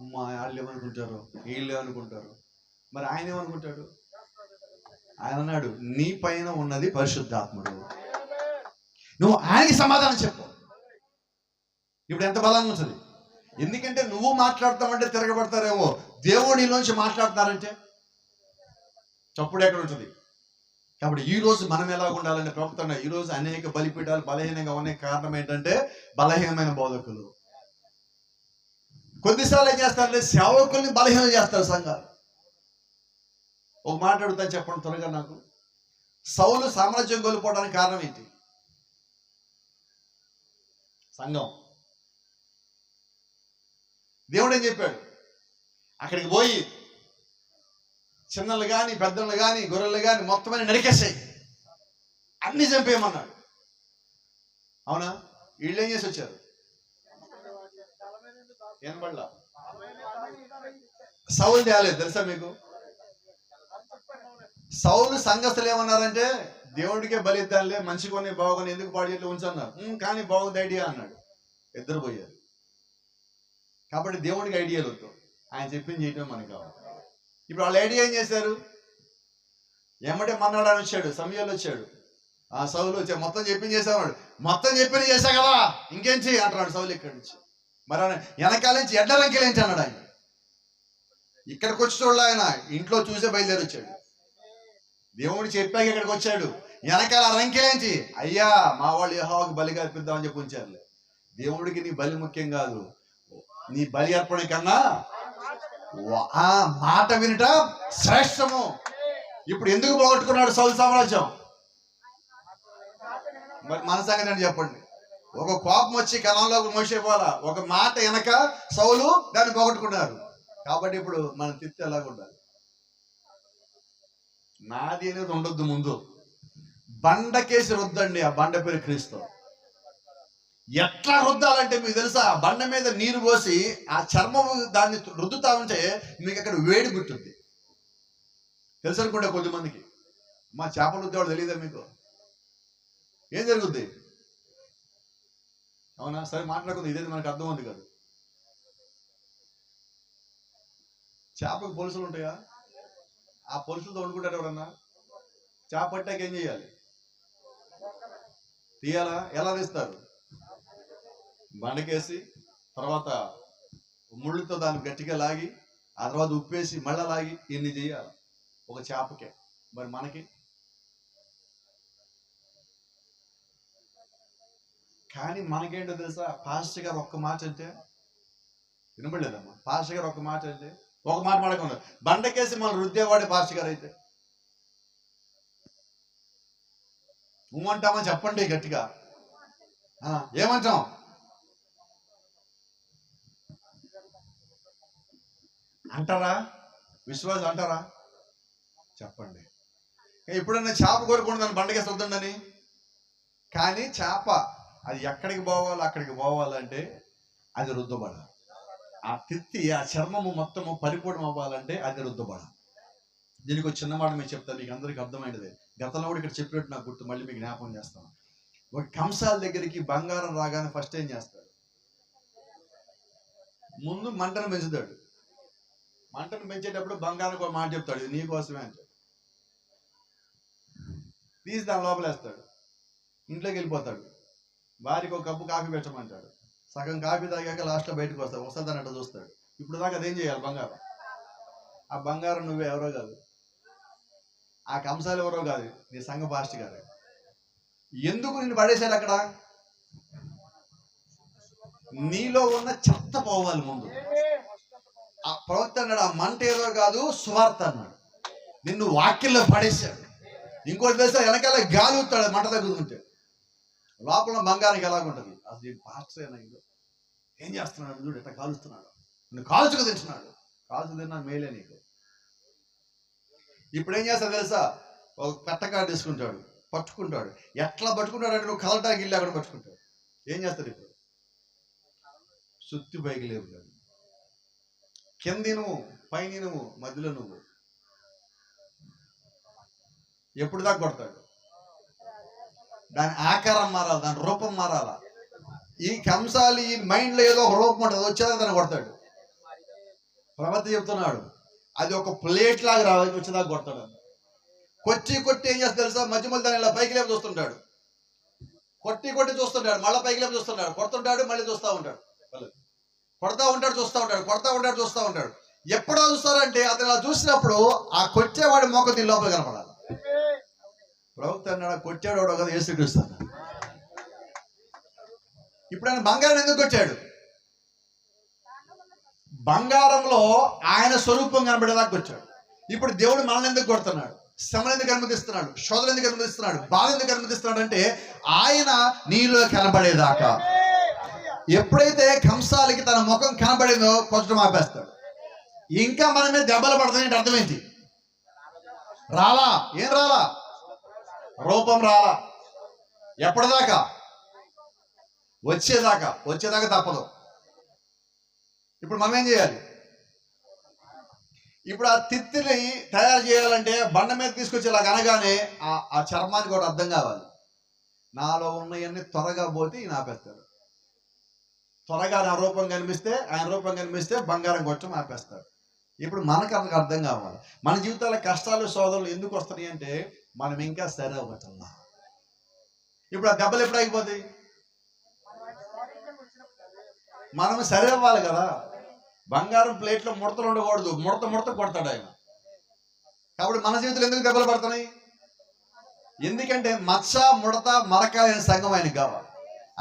అమ్మా వాళ్ళు ఏమనుకుంటారు, వీళ్ళు ఏమనుకుంటారు, మరి ఆయన ఏమనుకుంటాడు? ఆయన అన్నాడు, నీ పైన ఉన్నది పరిశుద్ధాత్ముడు, నువ్వు ఆయనకి సమాధానం చెప్పు. ఇప్పుడు ఎంత బలంగా ఉంటుంది. ఎందుకంటే నువ్వు మాట్లాడతామంటే తిరగబడతారేమో, దేవుడిలోంచి మాట్లాడుతున్నారంటే చప్పుడు ఎక్కడ ఉంటుంది. కాబట్టి ఈ రోజు మనం ఎలా ఉండాలంటే ప్రవక్త ఈ రోజు అనేక బలిపీఠాలు బలహీనంగా ఉన్నాయి. కారణం ఏంటంటే బలహీనమైన బోధకులు. కొద్దిసార్లు ఏం చేస్తారంటే సేవకుల్ని బలహీనం చేస్తారు సంఘాలు. ఒక మాట అడుగుతాను, చెప్పండి త్వరగా నాకు. సౌలు సామ్రాజ్యం కోల్పోవడానికి కారణం ఏంటి? సంఘం. దేవుడు ఏం చెప్పాడు? అక్కడికి పోయి చిన్నలు కానీ పెద్దలు కానీ గొర్రెలు కానీ మొత్తం అని నరికేసాయి, అన్ని చంపేయమన్నాడు. అవునా? వీళ్ళు ఏం చేసి వచ్చారు? ఏనబడ్లా సౌలు తేలేదు తెలుసా మీకు? సౌలు సంఘస్థులు ఏమన్నారంటే దేవుడికే బలి ఇద్దాంలే, మంచి కొని బాగుని ఎందుకు పాడు చేతిలో ఉంచన్నారు. కానీ బాగుంది ఐడియా అన్నాడు. ఇద్దరు పోయారు. కాబట్టి దేవుడికి ఐడియాలు వద్దు, ఆయన చెప్పింది చేయటం మనకు కావాలి. ఇప్పుడు వాళ్ళ ఐడియా ఏం చేశారు? ఎమ్మటే మన్నాడు వచ్చాడు, సమయాలు వచ్చాడు, ఆ సౌలు వచ్చాడు, మొత్తం చెప్పింది చేసేవాడు. మొత్తం చెప్పింది చేశా కదా, ఇంకేం చెయ్యి అంటున్నాడు సౌలు ఇక్కడి నుంచి. మరి వెనకాల నుంచి ఎడ్డరంకెలేంటి అన్నాడు ఆయన. ఇక్కడికి వచ్చి చూడాలి, ఆయన ఇంట్లో చూసే బయలుదేరి వచ్చాడు. దేవుడు చెప్పాక ఇక్కడికి వచ్చాడు. వెనకాల రంకెలేంటి? అయ్యా మా వాళ్ళు యెహోవాకు బలిగా అర్పిద్దామని చెప్పి ఉంచారులే. దేవుడికి నీ బలి ముఖ్యం కాదు, నీ బలి అర్పణ కన్నా ఆ మాట వినుట శ్రేష్టము. ఇప్పుడు ఎందుకు పోగొట్టుకున్నాడు సౌలు సామ్రాజ్యం? మరి మన సంగతి అని చెప్పండి. ఒక కోపం వచ్చి కలంలోకి మోసేపోవాలా, ఒక మాట వెనక సౌలు దాన్ని పోగొట్టుకున్నారు. కాబట్టి ఇప్పుడు మన తిత్తి ఎలాగ ఉండాలి? నాది అనేది ఉండొద్దు. ముందు బండకేసి రుద్దండి. ఆ బండ పేరు క్రీస్తు. ఎట్లా రుద్దాలంటే మీకు తెలుసా? బండ మీద నీరు పోసి ఆ చర్మము దాన్ని రుద్దుతా ఉంటే మీకు అక్కడ వేడి పుట్టింది. తెలుసు అనుకుంటే కొద్దిమందికి. మా చేపలు రుద్దేవాడు తెలియదా మీకు? ఏం జరుగుద్ది? అవునా? సరే మాట్లాడుకుంది, ఇదేది మనకు అర్థం ఉంది కాదు. చేపకు పొలుసులు ఉంటాయా? ఆ పొలుసులతో వండుకుంటారు ఎవరన్నా? చేప పట్టాక ఏం చేయాలి? తీయాలా? ఎలా తీస్తారు? బండకేసి తర్వాత ముళ్ళుతో దాన్ని గట్టిగా లాగి ఆ తర్వాత ఉప్పేసి మళ్ళా లాగి ఇన్ని చేయాలి ఒక చేపకే. మరి మనకి? కానీ మనకేంటో తెలుసా? పాస్టర్ గారు ఒక్క మాట అంటే వినబడలేదమ్మా. పాస్టర్ గారు ఒక్క మాట అంటే ఒక మాట మాడకుండా బండకేసి మనం రుద్దేవాడే పాస్టర్ గారు అయితే నువ్వంటామని చెప్పండి గట్టిగా. ఏమంటాం? అంటారా? విశ్వాసం అంటారా? చెప్పండి. ఎప్పుడన్నా చేప కోరుకుంటు దాన్ని బండకేసి వద్దండి. కానీ చేప అది ఎక్కడికి పోవాలి, అక్కడికి పోవాలంటే అది రుద్దబడాలి. ఆ తిత్తి ఆ చర్మము మొత్తము పరిపూర్ణం అవ్వాలంటే అది రుద్దబడాలి. దీనికి ఒక చిన్న మాట మీకు చెప్తాను, మీకు అందరికి అర్థమైనదే. గతంలో కూడా ఇక్కడ చెప్పినట్టు నాకు గుర్తు, మళ్ళీ మీకు జ్ఞాపకం చేస్తాను. ఒక కంసాల దగ్గరికి బంగారం రాగానే ఫస్ట్ ఏం చేస్తాడు? ముందు మంటను పెంచుతాడు. మంటను పెంచేటప్పుడు బంగారానికి ఒక మాట చెప్తాడు, ఇది నీకోసమే అంటాడు. తీసి దాని లోపలేస్తాడు. ఇంట్లోకి వెళ్ళిపోతాడు. భార్యకి ఒక కప్పు కాఫీ పెట్టమంటాడు. సగం కాఫీ తాగాక లాస్ట్లో బయటకు వస్తాడు. వస్తుందని అట్లా చూస్తాడు. ఇప్పుడు దాకా అదేం చేయాలి? బంగారం. ఆ బంగారం నువ్వే, ఎవరో కాదు. ఆ కంసాలు ఎవరో కాదు, నీ సంఘ పాస్టర్ గారు. ఎందుకు నిన్ను పడేశారు అక్కడ? నీలో ఉన్న చెత్త పోవాలి ముందు. ఆ ప్రవక్త అన్నాడు, ఆ మంట ఏదో కాదు సువార్త అన్నాడు. నిన్ను వాక్యంలో పడేశాడు. ఇంకోటి తెలుసా? వెనకాల గాలి ఊతాడు మంట తగ్గుతుంటే. లోపల బంగారానికి ఎలాగుంటుంది? అసలు పాస్టర్ అయినా ఇది ఏం చేస్తున్నాడు? చూడు ఎట్లా కాలుస్తున్నాడు. నిన్ను కాల్చుకు తింటున్నాడు. కాల్చుకు తిన్నా మేలే నీకు. ఇప్పుడు ఏం చేస్తాడు తెలుసా? ఒక పెట్టకాడు తీసుకుంటాడు, పట్టుకుంటాడు. ఎట్లా పట్టుకుంటాడు అంటే నువ్వు కలటానికి వెళ్ళి అక్కడ పట్టుకుంటాడు. ఏం చేస్తాడు? ఇప్పుడు సుత్తి పైకి లేపుతాడు. కింది నువ్వు, పైన నువ్వు, మధ్యలో నువ్వు. ఎప్పుడు దాకా కొడతాడు? దాని ఆకారం మారాలి, దాని రూపం మారాలా. ఈ కంసాలి ఈ మైండ్లో ఏదో ఒక రూపం ఉంటుంది, వచ్చేదాకా దాన్ని కొడతాడు. ప్రవక్త చెప్తున్నాడు, అది ఒక ప్లేట్ లాగా రావాలి, వచ్చేదాకా కొడతాడు. కొట్టి కొట్టి ఏం చేస్తా తెలుసా? మధ్య మధ్య దాన్ని ఇలా పైకి లేపు చూస్తుంటాడు, కొట్టి కొట్టి చూస్తుంటాడు, మళ్ళీ పైకి లేపు చూస్తుంటాడు, కొడుతుంటాడు, మళ్ళీ చూస్తూ ఉంటాడు, కొడతా ఉంటాడు, చూస్తూ ఉంటాడు, కొడతా ఉంటాడు, చూస్తూ ఉంటాడు. ఎప్పుడో చూస్తారంటే అతను అలా చూసినప్పుడు ఆ కొట్టేవాడి మొక్క దీని లోపల కనపడాలి. ప్రవక్త అన్నాడు, కొట్టాడు వాడు కదా యేసుక్రీస్తు. ఇప్పుడు ఆయన బంగారం ఎందుకు కొట్టాడు? బంగారంలో ఆయన స్వరూపం కనబడేదాకా వచ్చాడు. ఇప్పుడు దేవుడు మనల్ని ఎందుకు కొడుతున్నాడు? శ్రమను ఎందుకు అనుమతిస్తున్నాడు? శోధన ఎందుకు అనుమతిస్తున్నాడు? బాధ ఎందుకు అనుమతిస్తున్నాడు అంటే ఆయన నీలో కనబడేదాకా. ఎప్పుడైతే కంసాలికి తన ముఖం కనబడిందో కొట్టడం ఆపేస్తాడు. ఇంకా మన మీద దెబ్బలు పడుతుంది. అర్థమైంది? రాలా? ఏం రాలా? రూపం రాలా. ఎప్పటిదాకా? వచ్చేదాకా తప్పదు. ఇప్పుడు మనం ఏం చేయాలి? ఇప్పుడు ఆ తిత్తిని తయారు చేయాలంటే బండ మీద తీసుకొచ్చి ఇలా అనగానే ఆ చర్మానికి కూడా అర్థం కావాలి. నాలో ఉన్నవన్నీ త్వరగా పోతే ఈయన ఆపేస్తాడు. త్వరగా నా రూపం కనిపిస్తే, ఆయన రూపం కనిపిస్తే బంగారం కొట్టడం ఆపేస్తాడు. ఇప్పుడు మనకు అంతకు అర్థం కావాలి. మన జీవితాల కష్టాలు శోధనలు ఎందుకు వస్తున్నాయి అంటే మనం ఇంకా సరే అవ్వటంలా. ఇప్పుడు ఆ దెబ్బలు ఎప్పుడు అయిపోతాయి? మనం సరే అవ్వాలి కదా. బంగారం ప్లేట్లో ముడతలు ఉండకూడదు, ముడత కొడతాడు ఆయన. కాబట్టి మన జీవితంలో ఎందుకు దెబ్బలు పడుతున్నాయి? ఎందుకంటే మచ్చ, ముడత, మరక అనే సంఘం ఆయనకు కావాలి.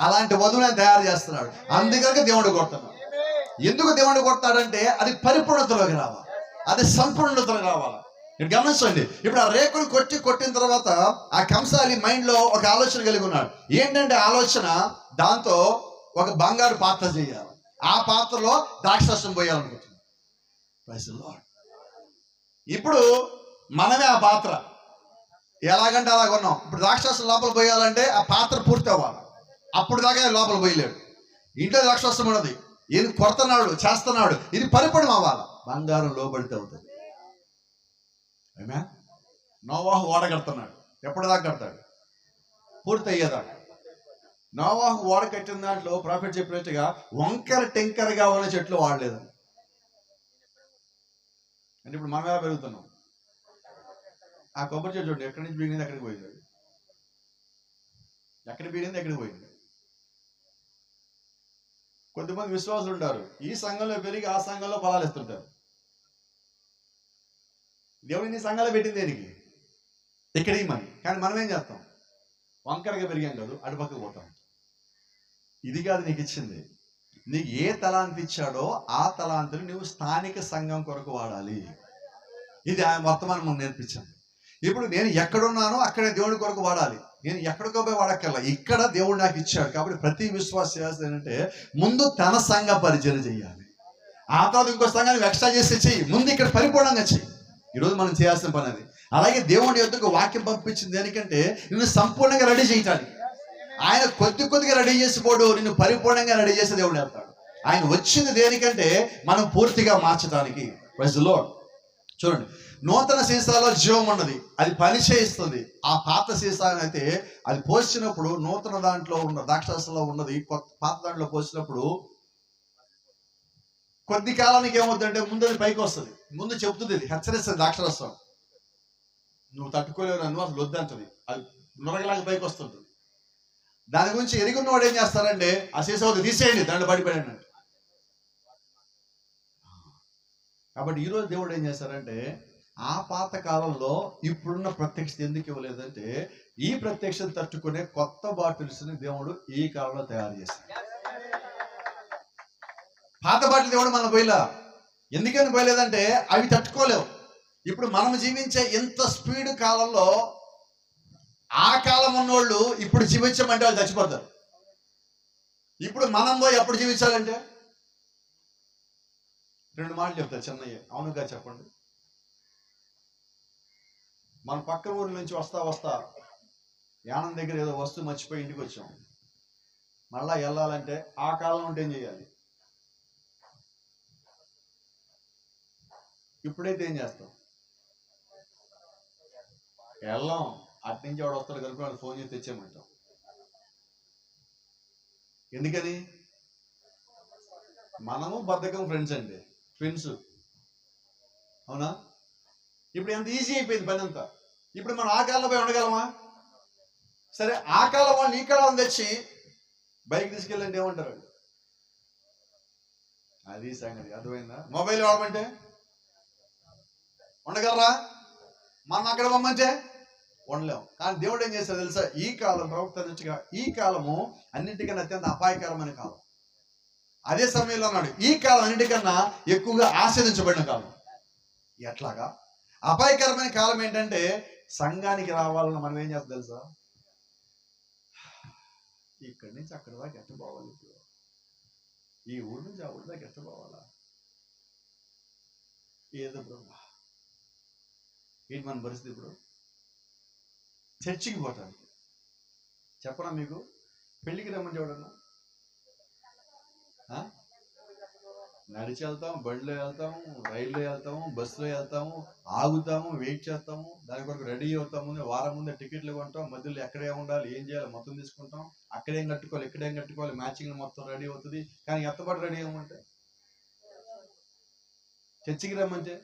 అలాంటి వధువుని తయారు చేస్తున్నాడు. అందుకని దేవుడు కొడుతున్నాడు. ఎందుకు దేవుడు కొడతాడంటే అది పరిపూర్ణతలోకి రావాలి, అది సంపూర్ణతలో రావాలి. మీరు గమనించండి. ఇప్పుడు ఆ రేకులు కొట్టిన తర్వాత ఆ కంసాలి మైండ్ లో ఒక ఆలోచన కలిగి ఉన్నాడు. ఏంటంటే ఆలోచన, దాంతో ఒక బంగారు పాత్ర చేయాలి, ఆ పాత్రలో ద్రాక్షరసం పోయాలనుకుంటున్నాడు. ఇప్పుడు మనమే ఆ పాత్ర. ఎలాగంటే అలాగ ఉన్నాం. ఇప్పుడు ద్రాక్షరసం లోపల పోయాలంటే ఆ పాత్ర పూర్తి అవ్వాలి. అప్పుడు దాకా లోపల పోయలేడు. ఇంట్లో ద్రాక్షరసం ఉన్నది, ఇది కొడుతున్నాడు, చేస్తున్నాడు, ఇది పరిపూర్ణం అవ్వాలి. బంగారం లోబడితే అవుతుంది. నోవాహు ఓడ కడుతున్నాడు. ఎప్పటిదాకా కడతాడు? పూర్తి అయ్యేదాకా. నోవాహు ఓడ కట్టిన దాంట్లో ప్రాఫిట్ చెప్పినట్టుగా వంకర టెంకరగా ఉన్న చెట్లు వాడలేదు. అంటే ఇప్పుడు మనం ఎలా పెరుగుతున్నాం? ఆ కొబ్బరి చెట్టు చూడండి, ఎక్కడి నుంచి బీగింది ఎక్కడికి పోయింది, ఎక్కడికి బీగింది ఎక్కడికి పోయింది. కొంతమంది విశ్వాసులు ఉంటారు, ఈ సంఘంలో పెరిగి ఆ సంఘంలో ఫలాలు ఇస్తుంటారు. దేవుడిని సంఘాలు పెట్టింది దేనికి? ఇక్కడికి మని. కానీ మనం ఏం చేస్తాం? వంకరగా పెరిగాం కాదు, అటుపక్కకు పోతాం. ఇది కాదు నీకు ఇచ్చింది. నీకు ఏ తలాంతి ఇచ్చాడో ఆ తలాంతుని నువ్వు స్థానిక సంఘం కొరకు వాడాలి. ఇది ఆయన వర్తమానం మనం నేర్పించాను. ఇప్పుడు నేను ఎక్కడున్నానో అక్కడే దేవుడి కొరకు వాడాలి. నేను ఎక్కడికో పోయి వాడక్కర్లా, ఇక్కడ దేవుడు నాకు ఇచ్చాడు. కాబట్టి ప్రతి విశ్వాస చేయాల్సింది ఏంటంటే ముందు తన సంఘ పరిచయం చేయాలి, ఆ తర్వాత ఇంకో సంఘాన్ని ఎక్స్ట్రా చేసి చెయ్యి, ముందు ఇక్కడ పరిపూర్ణంగా చెయ్యి. ఈరోజు మనం చేయాల్సిన పని అది. అలాగే దేవుడి యొద్దకు వాక్యం పంపించింది దేనికంటే నిన్ను సంపూర్ణంగా రెడీ చేయటానికి. ఆయన కొద్దిగా రెడీ చేసిపోడు, నిన్ను పరిపూర్ణంగా రెడీ చేసి దేవుడు వేస్తాడు. ఆయన వచ్చింది దేనికంటే మనం పూర్తిగా మార్చడానికి. Praise the lord. చూడండి, నూతన సీసాలో జీవం ఉన్నది, అది పని చేయిస్తుంది. ఆ పాత సీసా అయితే అది పోసినప్పుడు నూతన దాంట్లో ఉన్న ద్రాక్షరసంలో ఉన్నది పాత దాంట్లో పోసినప్పుడు కొద్ది కాలానికి ఏమవుతుందంటే ముందు అది పైకి వస్తుంది, ముందు చెప్తుంది, ఇది హెచ్చరిస్తుంది. ద్రాక్షరసం నువ్వు తట్టుకోలేవు, నన్ను అసలు వద్దంటది, అది నురగలాగా పైకి వస్తుంటుంది. దాని గురించి ఎరుగున్న వాడు ఏం చేస్తారంటే ఆ సీసా తీసేయండి, దాంట్లో పడిపోయాడు. కాబట్టి ఈరోజు దేవుడు ఏం చేస్తారంటే ఆ పాత కాలంలో ఇప్పుడున్న ప్రత్యక్షత ఎందుకు ఇవ్వలేదంటే ఈ ప్రత్యక్షత తట్టుకునే కొత్త బాటిల్స్ని దేవుడు ఈ కాలంలో తయారు చేశాడు. పాత బాటిల్ దేవుడు మనం పోయిలా. ఎందుకని పోయలేదంటే అవి తట్టుకోలేవు. ఇప్పుడు మనం జీవించే ఇంత స్పీడ్ కాలంలో ఆ కాలం ఉన్నోళ్ళు ఇప్పుడు జీవించమంటే వాళ్ళు చచ్చిపోతారు. ఇప్పుడు మనం పోయి ఎప్పుడు జీవించాలంటే 2 మాటలు చెప్తారు చిన్నయ్య. అవునుగా చెప్పండి. మన పక్క ఊరి నుంచి వస్తా యానం దగ్గర ఏదో వస్తువు మర్చిపోయి ఇంటికి వచ్చాం. మళ్ళా వెళ్ళాలంటే ఆ కాలం ఉంటే ఏం చేయాలి? ఇప్పుడైతే ఏం చేస్తాం? వెళ్ళాం, అటు నుంచి వాడు వస్తాడు కనుక వాడు ఫోన్ చేసి తెచ్చేయమంటాం. ఎందుకని? మనము బద్ధకం ఫ్రెండ్స్ అండి, ఫ్రెండ్స్. అవునా? ఇప్పుడు ఎంత ఈజీ అయిపోయింది పని అంతా. ఇప్పుడు మనం ఆ కాలంలో పోయి ఉండగలమా? సరే, ఆ కాలం వాళ్ళు ఈ కాలం తెచ్చి బైక్ తీసుకెళ్ళండి ఏమంటారు? అది సంగతి. అర్థమైందా? మొబైల్ వాడమంటే ఉండగలరా? మనం అక్కడ పొమ్మంటే ఉండలేం. కానీ దేవుడు ఏం చేస్తాడు తెలుసా? ఈ కాలం ప్రవక్త నుంచిగా ఈ కాలము అన్నింటికన్నా అత్యంత అపాయకరమైన కాలం. అదే సమయంలో ఉన్నాడు ఈ కాలం అన్నింటికన్నా ఎక్కువగా ఆస్వాదించబడిన కాలం. ఎట్లాగా? అపాయకరమైన కాలం ఏంటంటే సంఘానికి రావాలని మనం ఏం చేస్తాం తెలుసా? ఇక్కడి నుంచి అక్కడ దాకా ఎట్ట పోవాలి? ఇప్పుడు ఈ ఊరు నుంచి ఆ ఊరి దాకా ఎట్ట పోవాలా? ఏదో బ్రహ్మ ఏంటి మన పరిస్థితి ఇప్పుడు? చర్చికి పోవటానికి చెప్పరా మీకు? పెళ్లికి రమ్మంటే ఎవడన్నా నడిచి వెళ్తాం, బండిలో వెళ్తాము, రైల్లో వెళ్తాము, బస్సులో వెళ్తాము, ఆగుతాము, వెయిట్ చేస్తాము, దాని కొరకు రెడీ అవుతాము, వారం ముందే టికెట్లు కొంటాం, మధ్యలో ఎక్కడే ఉండాలి, ఏం చేయాలి మొత్తం తీసుకుంటాం, అక్కడేం కట్టుకోవాలి, ఇక్కడేం కట్టుకోవాలి, మ్యాచింగ్ మొత్తం రెడీ అవుతుంది. కానీ ఎత్తపాటు రెడీ అవ్వమంటే, చర్చికి రమ్మంటే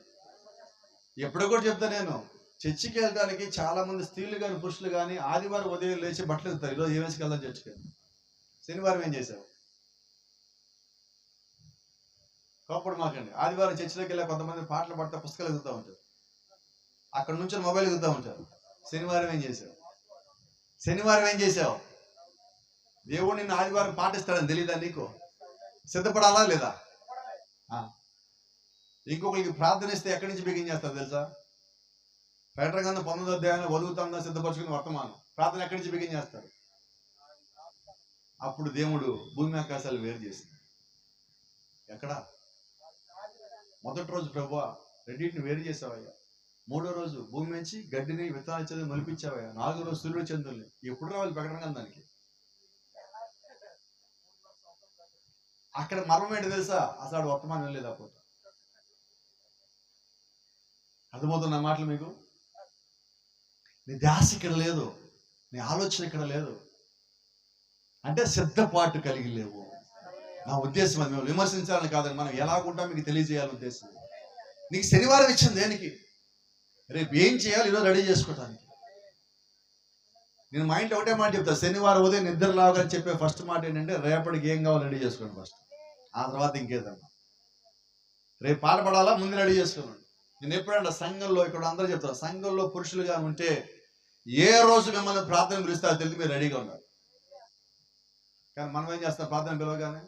ఎప్పుడో కూడా చెప్తా నేను, చర్చికి వెళ్ళడానికి చాలా మంది స్త్రీలు కానీ పురుషులు కానీ ఆదివారం ఉదయం లేచి బట్టలు ఎత్తారు. ఈరోజు ఏ వేసుకు వెళ్దాం చర్చికి? శనివారం ఏం చేశారు? కోపడు మాకండి. ఆదివారం చర్చిలోకి వెళ్ళా కొంతమంది పాటలు పాడతా పుస్తకాలు ఎదుగుతూ ఉంటారు, అక్కడ నుంచి మొబైల్ ఎదుగుతూ ఉంటారు. శనివారం ఏం చేశావు? శనివారం ఏం చేసావు? దేవుడు నిన్ను ఆదివారం పాటిస్తాడని తెలీదా నీకు? సిద్ధపడాలా లేదా? ఇంకొకరికి ప్రార్థన ఇస్తే ఎక్కడి నుంచి బిగిన్ చేస్తారు తెలుసా? ప్రకటన గ్రంథం 19వ అధ్యాయంలో వదులుతాంగా సిద్ధపరచుకుని వర్తమానం ప్రార్థన ఎక్కడి నుంచి బిగిన్ చేస్తారు? అప్పుడు దేవుడు భూమి ఆకాశాలు వేరు చేసింది. ఎక్కడ? మొదటి రోజు ప్రభువా రెండింటిని వేరు చేసావయ్యా. మూడో రోజు భూమి నుంచి గడ్డిని విత్తనాలు చదివి మొలిపించావయ్యా. 4వ రోజు సూర్యుడు చంద్రుల్ని. ఎప్పుడు రావాలి ప్రకటన గ్రంథానికి? అక్కడ మర్మం ఏంటి తెలుసా? అసలు వర్తమానం వెళ్ళలేదు అప్పుడు. అర్థమవుతున్న మాటలు మీకు? నీ ధ్యాస ఇక్కడ లేదు, నీ ఆలోచన ఇక్కడ లేదు అంటే సిద్ధపాటు కలిగి లేవు. నా ఉద్దేశం అది మేము విమర్శించాలని కాదని, మనం ఎలాగుంటా మీకు తెలియజేయాలని ఉద్దేశం. నీకు శనివారం ఇచ్చింది దేనికి? రేపు ఏం చేయాలి ఈరోజు రెడీ చేసుకోవటానికి. నేను మా ఇంట్లో ఒకటే మాట చెప్తా, శనివారం ఉదయం నిద్ర లాగాలని చెప్పే ఫస్ట్ మాట ఏంటంటే రేపటికి ఏం కావాలి రెడీ చేసుకోండి ఫస్ట్, ఆ తర్వాత ఇంకేదన్నా. రేపు పాట పడాలా ముందు రెడీ చేసుకోండి. నేను ఎప్పుడంటే సంఘంలో ఇక్కడ అందరూ చెప్తాను, సంఘంలో పురుషులుగా ఉంటే ఏ రోజు మిమ్మల్ని ప్రార్థన పిలుస్తారో తెలిసి మీరు రెడీగా ఉండాలి. కానీ మనం ఏం చేస్తాం? ప్రార్థన పిలవగానే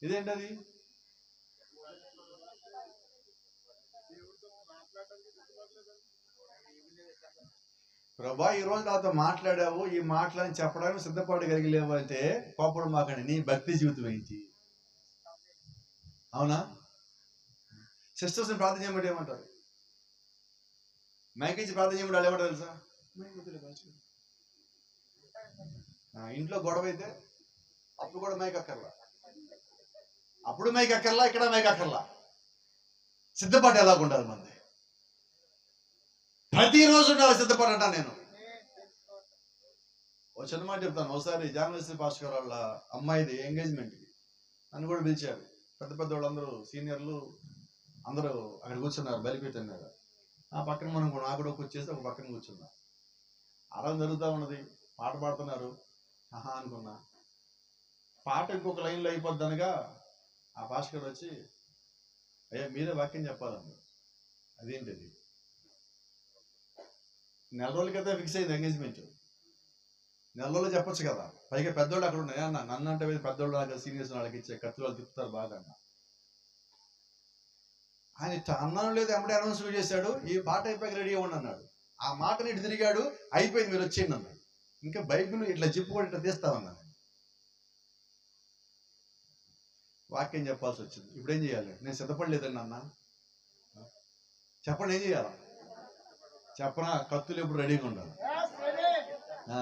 ఇదేంటది? ప్రభా ఈ రోజు నాతో మాట్లాడావు, ఈ మాటలని చెప్పడానికి సిద్ధపడగలిగలేవు అంటే కోపడం మాకండి. నీ భక్తి జీవితం ఏంటి? అవునా? సిస్టర్స్ని ప్రార్థన చేయమంటే ఏమంటారు? మైక్ ఇచ్చి ప్రార్థన చేయమంటే వాళ్ళు ఏమంటారు తెలుసా? ఇంట్లో గొడవ అయితే అప్పుడు కూడా మైక్ అక్కర్లా, అప్పుడు మైక్ అక్కర్లా, ఇక్కడ మైక్ అక్కర్లా. సిద్ధపాటు ఎలాగుండాలి మంది? ప్రతిరోజు ఉండాలి సిద్ధపడట. నేను ఓ చిన్న మాట చెప్తాను. ఒకసారి జానవేశ్వరి పాస్టర్ గారు వాళ్ళ అమ్మాయిది ఎంగేజ్మెంట్కి నన్ను కూడా పిలిచారు. పెద్ద పెద్ద వాళ్ళందరూ సీనియర్లు అందరూ అక్కడ కూర్చున్నారు బలిపీఠం మీద. ఆ పక్కన మనం కూడా నాకు కూడా కూర్చేసి ఒక పక్కన కూర్చున్నా. అరం జరుగుతూ ఉన్నది, పాట పాడుతున్నారు. ఆహా అనుకున్నా. పాట ఇంకొక లైన్లో అయిపోద్దనగా ఆ పాస్టర్ గారు వచ్చి, అయ్యా మీరే వాక్యం చెప్పాలన్నారు. అదేంటిది? నెల రోజుల క్రితం ఫిక్స్ అయింది ఎంగేజ్మెంట్. నెల రోజులు చెప్పొచ్చు కదా. పైగా పెద్దోళ్ళు అక్కడ ఉన్నాయి అన్న. నన్ను అంటే పెద్దోళ్ళు లాగా సీనియర్స్ వాళ్ళకి ఇచ్చే కత్తులు వాళ్ళు తిప్పుతారు బాగా అన్న. ఆయన ఇట్లా అన్నం లేదు, ఎమ్మడే అనౌన్స్ చేశాడు, ఈ పాట అయిపోయి రెడీ అవ్వండి అన్నాడు. ఆ మాటని ఇటు తిరిగాడు, అయిపోయింది మీరు వచ్చేయండి అన్నాడు. ఇంకా బైబిల్ ఇట్లా జిప్పు కూడా ఇట్లా తీస్తామన్నాను. వాక్యం చెప్పాల్సి వచ్చింది. ఇప్పుడు ఏం చేయాలి? నేను సిద్ధపడలేదండి అన్న. చెప్పండి ఏం చేయాలి? చెప్పనా? కత్తులు ఎప్పుడు రెడీగా ఉండాలి. ఆ,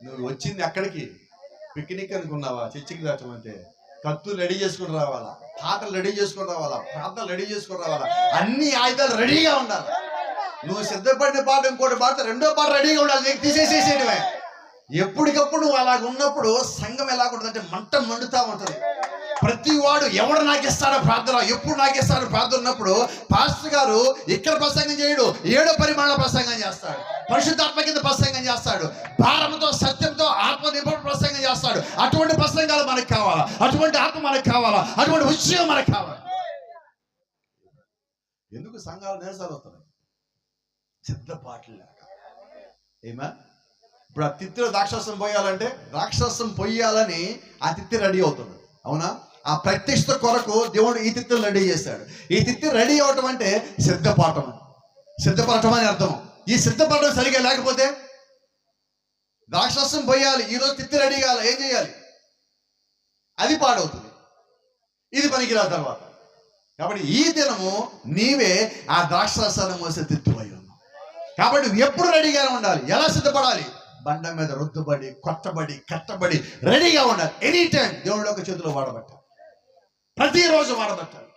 నువ్వు వచ్చింది ఎక్కడికి? పిక్నిక్ అనుకున్నావా? చర్చికి దాటమంటే కత్తులు రెడీ చేసుకుని రావాలా, పాటలు రెడీ చేసుకుని రావాలా, ప్రార్థనలు రెడీ చేసుకుని రావాలా, అన్ని ఆయుధాలు రెడీగా ఉండాలి. నువ్వు సిద్ధపడిన పాట ఇంకోటి పాడితే రెండో పాట రెడీగా ఉండాలి, నీకు తీసేసేసేయడమే. ఎప్పటికప్పుడు నువ్వు అలాగ ఉన్నప్పుడు సంఘం ఎలాగుంటుందంటే మంట మండుతా ఉంటుంది. ప్రతి వాడు ఎవడు నాకు ఇస్తాడో ప్రార్థన, ఎప్పుడు నాకు ఇస్తాడో ప్రార్థన ఉన్నప్పుడు పాస్టర్ గారు ఇక్కడ ప్రసంగం చేయడు, 7వ పరిమాణ ప్రసంగం చేస్తాడు, పరిశుద్ధాత్మ కింద ప్రసంగం చేస్తాడు, భారంతో సత్యంతో ఆత్మ నింపడం ప్రసంగం చేస్తాడు. అటువంటి ప్రసంగాలు మనకు కావాలా, అటువంటి ఆత్మ మనకు కావాలా, అటువంటి ఉద్యోగం మనకు కావాలి. ఎందుకు సంఘాలు నేర్సాలు అవుతున్నాయి? సిద్ధపాట్లు లేక. ఏమా ఇప్పుడు ఆ తిత్తిలో ద్రాక్షరసం పోయాలంటే ద్రాక్షరసం పొయ్యాలని ఆ తిత్తి రెడీ అవుతుంది, అవునా? ఆ ప్రత్యక్షత కొరకు దేవుడు ఈ తిత్తిని రెడీ చేశాడు. ఈ తిత్తి రెడీ అవటం అంటే సిద్ధపాఠం, సిద్ధపడటం అని అర్థం. ఈ సిద్ధపడటం సరిగా లేకపోతే ద్రాక్షరసం పోయాలి, ఈరోజు తిత్తి రెడీ కావాలి, ఏం చేయాలి? అది పాడవుతుంది, ఇది పనికిరాదు తర్వాత. కాబట్టి ఈ దినము నీవే ఆ ద్రాక్షరసాన్ని మోసే తిత్తువై ఉన్నావు. కాబట్టి ఎప్పుడు రెడీగానే ఉండాలి. ఎలా సిద్ధపడాలి? బండ మీద రుద్దుబడి, కొట్టబడి, కట్టబడి రెడీగా ఉండాలి. ఎనీ టైం దేవుడి యొక్క చేతిలో వాడబట్టాలి, ప్రతిరోజు వాడబట్టాలి.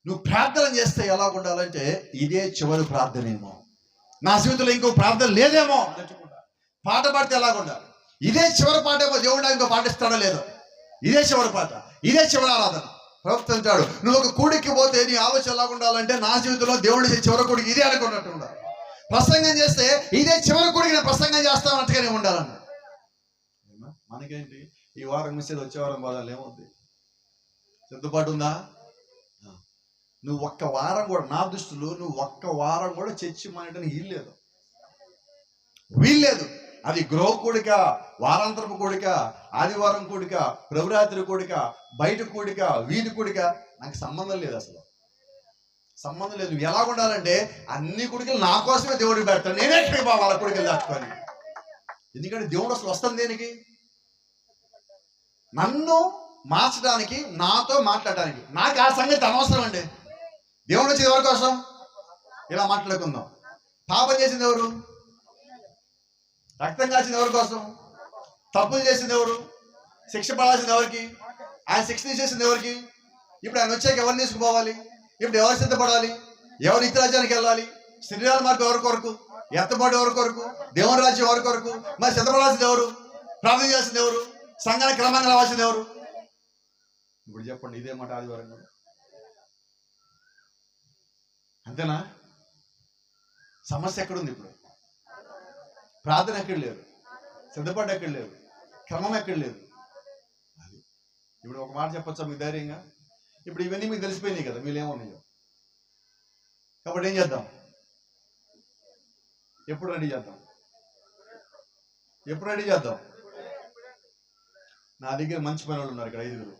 నువ్వు ప్రార్థన చేస్తే ఎలా ఉండాలంటే ఇదే చివరి ప్రార్థనేమో, నా జీవితంలో ఇంకో ప్రార్థన లేదేమో అన్నట్టుకుంటా. పాట పాడితే ఎలాగ ఉండాలి? ఇదే చివరి పాట ఏమో, దేవుడు ఇంకో పాట ఇస్తాడో లేదో, ఇదే చివరి పాట, ఇదే చివరి ఆరాధన. ప్రవక్త అంటాడు, నువ్వు ఒక కూడికి పోతే నీ ఆలోచన ఎలాగ ఉండాలంటే నా జీవితంలో దేవుడి చివరి కూడికి ఇదే అనుకున్నట్టు ఉండాలి. ప్రసంగం చేస్తే ఇదే చివరి కూడికి నేను ప్రసంగం చేస్తామన్నట్టుగానే ఉండాలన్న. మనకేంటి ఈ వారం మిస్సేది వచ్చే వారం బాధాలు ఏమవుద్ది? సిద్ధపాటు ఉందా? నువ్వు ఒక్క వారం కూడా, నా దృష్టిలో నువ్వు ఒక్క వారం కూడా చర్చి మానేయడానికి వీల్లేదు. అది గృహ కూడిక, వారాంతరపు కూడిక, ఆదివారం కూడిక, ప్రభురాత్రి కూడిక, బయట కూడిక, వీధి కూడిక, నాకు సంబంధం లేదు, అసలు సంబంధం లేదు. నువ్వు ఎలా ఉండాలంటే అన్ని కుడికలు నా కోసమే దేవుడికి పెడతాను, నేనే ఎక్కడికి వాళ్ళ కుడికలు దాచుకొని. ఎందుకంటే దేవుడు అసలు వస్తుంది దేనికి? నన్ను మార్చడానికి, నాతో మాట్లాడడానికి. నాకు ఆ సంగతి అనవసరం అండి. దేవుడు వచ్చేది ఎవరి కోసం? ఇలా మాట్లాడుకుందాం. పాపం చేసింది ఎవరు? రక్తం కాల్చింది ఎవరి కోసం? తప్పులు చేసింది ఎవరు? శిక్ష పడాల్సింది ఎవరికి? ఆయన శిక్ష తీసేసింది ఎవరికి? ఇప్పుడు ఆయన వచ్చాక ఎవరిని తీసుకుపోవాలి? ఇప్పుడు ఎవరు సిద్ధపడాలి? ఎవరు నిత్యరాజ్యానికి వెళ్ళాలి? శరీరాల మార్పు ఎవరి కొరకు? ఎత్తబాటు ఎవరి కొరకు? దేవుని రాజ్యం ఎవరి కొరకు? మరి సిద్ధపడాల్సింది ఎవరు? ప్రార్థన చేసింది ఎవరు? సంఘానికి క్రమంగా రావాల్సింది ఎవరు? ఇప్పుడు చెప్పండి, ఇదే మాట ఆదివారం కూడా అంతేనా? సమస్య ఎక్కడుంది? ఇప్పుడు ప్రార్థన ఎక్కడ లేదు, సిద్ధపాటు ఎక్కడ లేదు, క్రమం ఎక్కడ లేదు. అది ఇప్పుడు ఒక మాట చెప్పొచ్చా మీకు ధైర్యంగా? ఇప్పుడు ఇవన్నీ మీకు తెలిసిపోయినాయి కదా, మీరేమన్నాయో. కాబట్టి ఏం చేద్దాం? ఎప్పుడు రెడీ చేద్దాం? ఎప్పుడు రెడీ చేద్దాం? నా దగ్గర మంచి పని వాళ్ళు ఉన్నారు, ఇక్కడ 5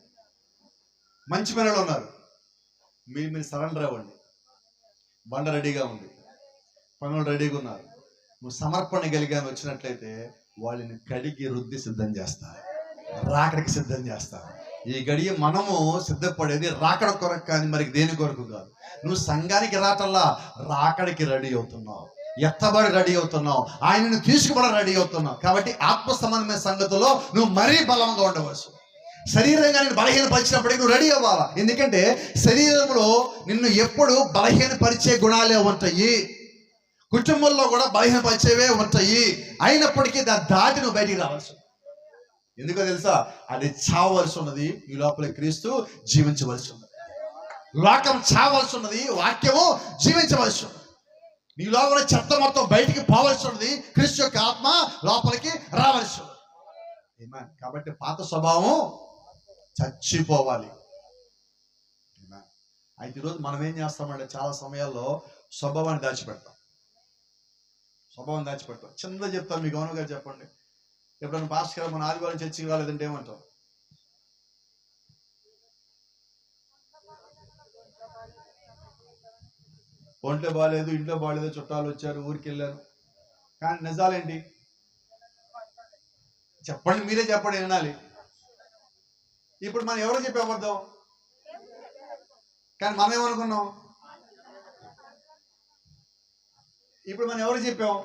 మంచి పని వాళ్ళు ఉన్నారు. మీరు సరెండర్ అవ్వండి. బండ రెడీగా ఉంది, పనులు రెడీగా ఉన్నారు. నువ్వు సమర్పణ కలిగాని వచ్చినట్లయితే వాళ్ళని కడిగి రుద్ది సిద్ధం చేస్తారు, రాకడికి సిద్ధం చేస్తారు. ఈ గడియ మనము సిద్ధపడేది రాకడ కొరకు కానీ మరి దేని కొరకు కాదు. నువ్వు సంఘానికి రాటల్లా రాకడికి రెడీ అవుతున్నావు, ఎత్తబడి రెడీ అవుతున్నావు, ఆయనను తీసుకుబడి రెడీ అవుతున్నావు. కాబట్టి ఆత్మ సంబంధమైన సంగతుల్లో నువ్వు మరీ బలంగా ఉండవచ్చు. శరీరంగా నేను బలహీనపరిచినప్పటికీ నువ్వు రెడీ అవ్వాలా. ఎందుకంటే శరీరంలో నిన్ను ఎప్పుడు బలహీనపరిచే గుణాలే ఉంటాయి, కుటుంబంలో కూడా బలహీనపరిచేవే ఉంటాయి. అయినప్పటికీ దాటి నువ్వు బయటికి రావాల్సి. ఎందుకో తెలుసా? అది చావలసి ఉన్నది, ఈ లోపల క్రీస్తు జీవించవలసి ఉన్నది. లోకం చావలసి ఉన్నది, వాక్యము జీవించవలసి ఉన్నది. నీ లోపల చెత్త మొత్తం బయటికి పోవలసి ఉన్నది, క్రీస్తు యొక్క ఆత్మ లోపలికి రావాల్సి ఉన్నది. కాబట్టి పాత స్వభావం చచ్చిపోవాలి. అయితే ఈరోజు మనం ఏం చేస్తామంటే చాలా సమయాల్లో స్వభావాన్ని దాచిపెడతాం. చిన్నగా చెప్తాను, మీకు గౌరవంగా చెప్పండి. ఎప్పుడైనా పాస్టర్ గారు మన ఆదివారం చర్చికి రాలేదంటే ఏమంటాం? ఒంట్లో బాగాలేదు, ఇంట్లో బాగాలేదు, చుట్టాలు వచ్చారు, ఊరికి వెళ్ళారు. కానీ నిజాలేంటి చెప్పండి, మీరే చెప్పండి, వినాలి. ఇప్పుడు మనం ఎవరో చెప్పి అబద్ధం, కానీ మనం ఏమనుకున్నాం? ఇప్పుడు మనం ఎవరు చెప్పాం?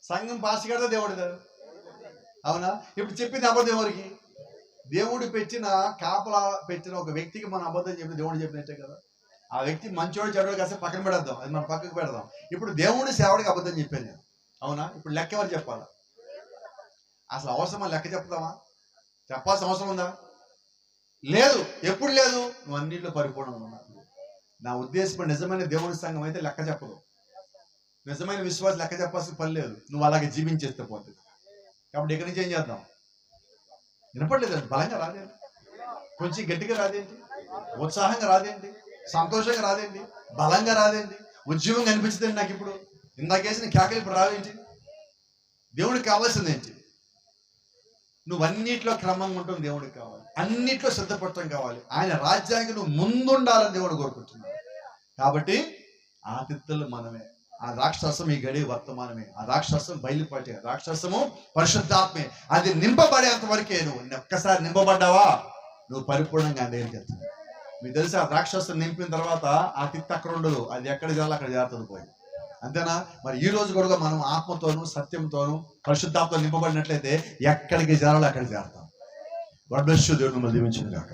సంఘం పాస్టర్ గారిదా దేవుడిదా? అవునా? ఇప్పుడు చెప్పింది అబద్ధం ఎవరికి? దేవుడు పెట్టిన కాపలా పెట్టిన ఒక వ్యక్తికి మనం అబద్ధం చెప్పిన దేవుడు చెప్పినట్టే కదా. ఆ వ్యక్తి మంచోడు చెడు కాస్త పక్కన పెడదాం, అది మనం పక్కకు పెడదాం. ఇప్పుడు దేవుడి సేవడికి అబద్ధం చెప్పాను నేను, అవునా? ఇప్పుడు లెక్క ఎవరు చెప్పాలా? అసలు అవసరమా లెక్క చెప్తామా? చెప్పాల్సిన అవసరం ఉందా? లేదు. ఎప్పుడు లేదు? నువ్వు అన్నింటిలో పరిపూర్ణంగా ఉన్నావు. నా ఉద్దేశం నిజమైన దేవుడి సంఘం అయితే లెక్క చెప్పదు. నిజమైన విశ్వాసం లెక్క చెప్పాల్సిన పని లేదు, నువ్వు అలాగే జీవించేస్తే పోతుంది. కాబట్టి ఇక్కడి నుంచి ఏం చేద్దాం? వినపడలేదు, బలంగా రాదేంటి, కొంచెం గట్టిగా రాదేంటి, ఉత్సాహంగా రాదేంటి, సంతోషంగా రాదేంటి, బలంగా రాదేంటి, ఉద్యమం కనిపించదండి నాకు ఇప్పుడు. ఇందాకేసిన కేకలు ఇప్పుడు రావేంటి? దేవుడికి కావాల్సింది ఏంటి? నువ్వు అన్నిట్లో క్రమంగా ఉండటం దేవుడికి కావాలి, అన్నిట్లో సిద్ధపడటం కావాలి. ఆయన రాజ్యానికి నువ్వు ముందుండాలని దేవుడు కోరుకుంటున్నాడు. కాబట్టి ఆతిథ్యులు మనమే. ఆ రాక్షసం ఈ గడి వర్తమానమే. ఆ రాక్షసం బయలుపడే రాక్షసము పరిశుద్ధాత్మే. అది నింపబడేంత వరకే. నువ్వు ఒక్కసారి నింపబడ్డావా నువ్వు పరిపూర్ణంగా దగ్గరికి వెళ్తావు. మీకు తెలిసి ఆ రాక్షసం నింపిన తర్వాత ఆ తిత్తి అక్కడ ఉండదు, అది ఎక్కడ చేయాలో అక్కడ చేరుతుంది పోయి. అంతేనా? మరి ఈ రోజు కూడా మనం ఆత్మతోనూ సత్యంతోనూ పరిశుద్ధాత్మతో నింపబడినట్లయితే ఎక్కడికి చేరాలో అక్కడికి చేరతాం. God bless you. దేవుడు మిమ్మల్ని దీవించును గాక.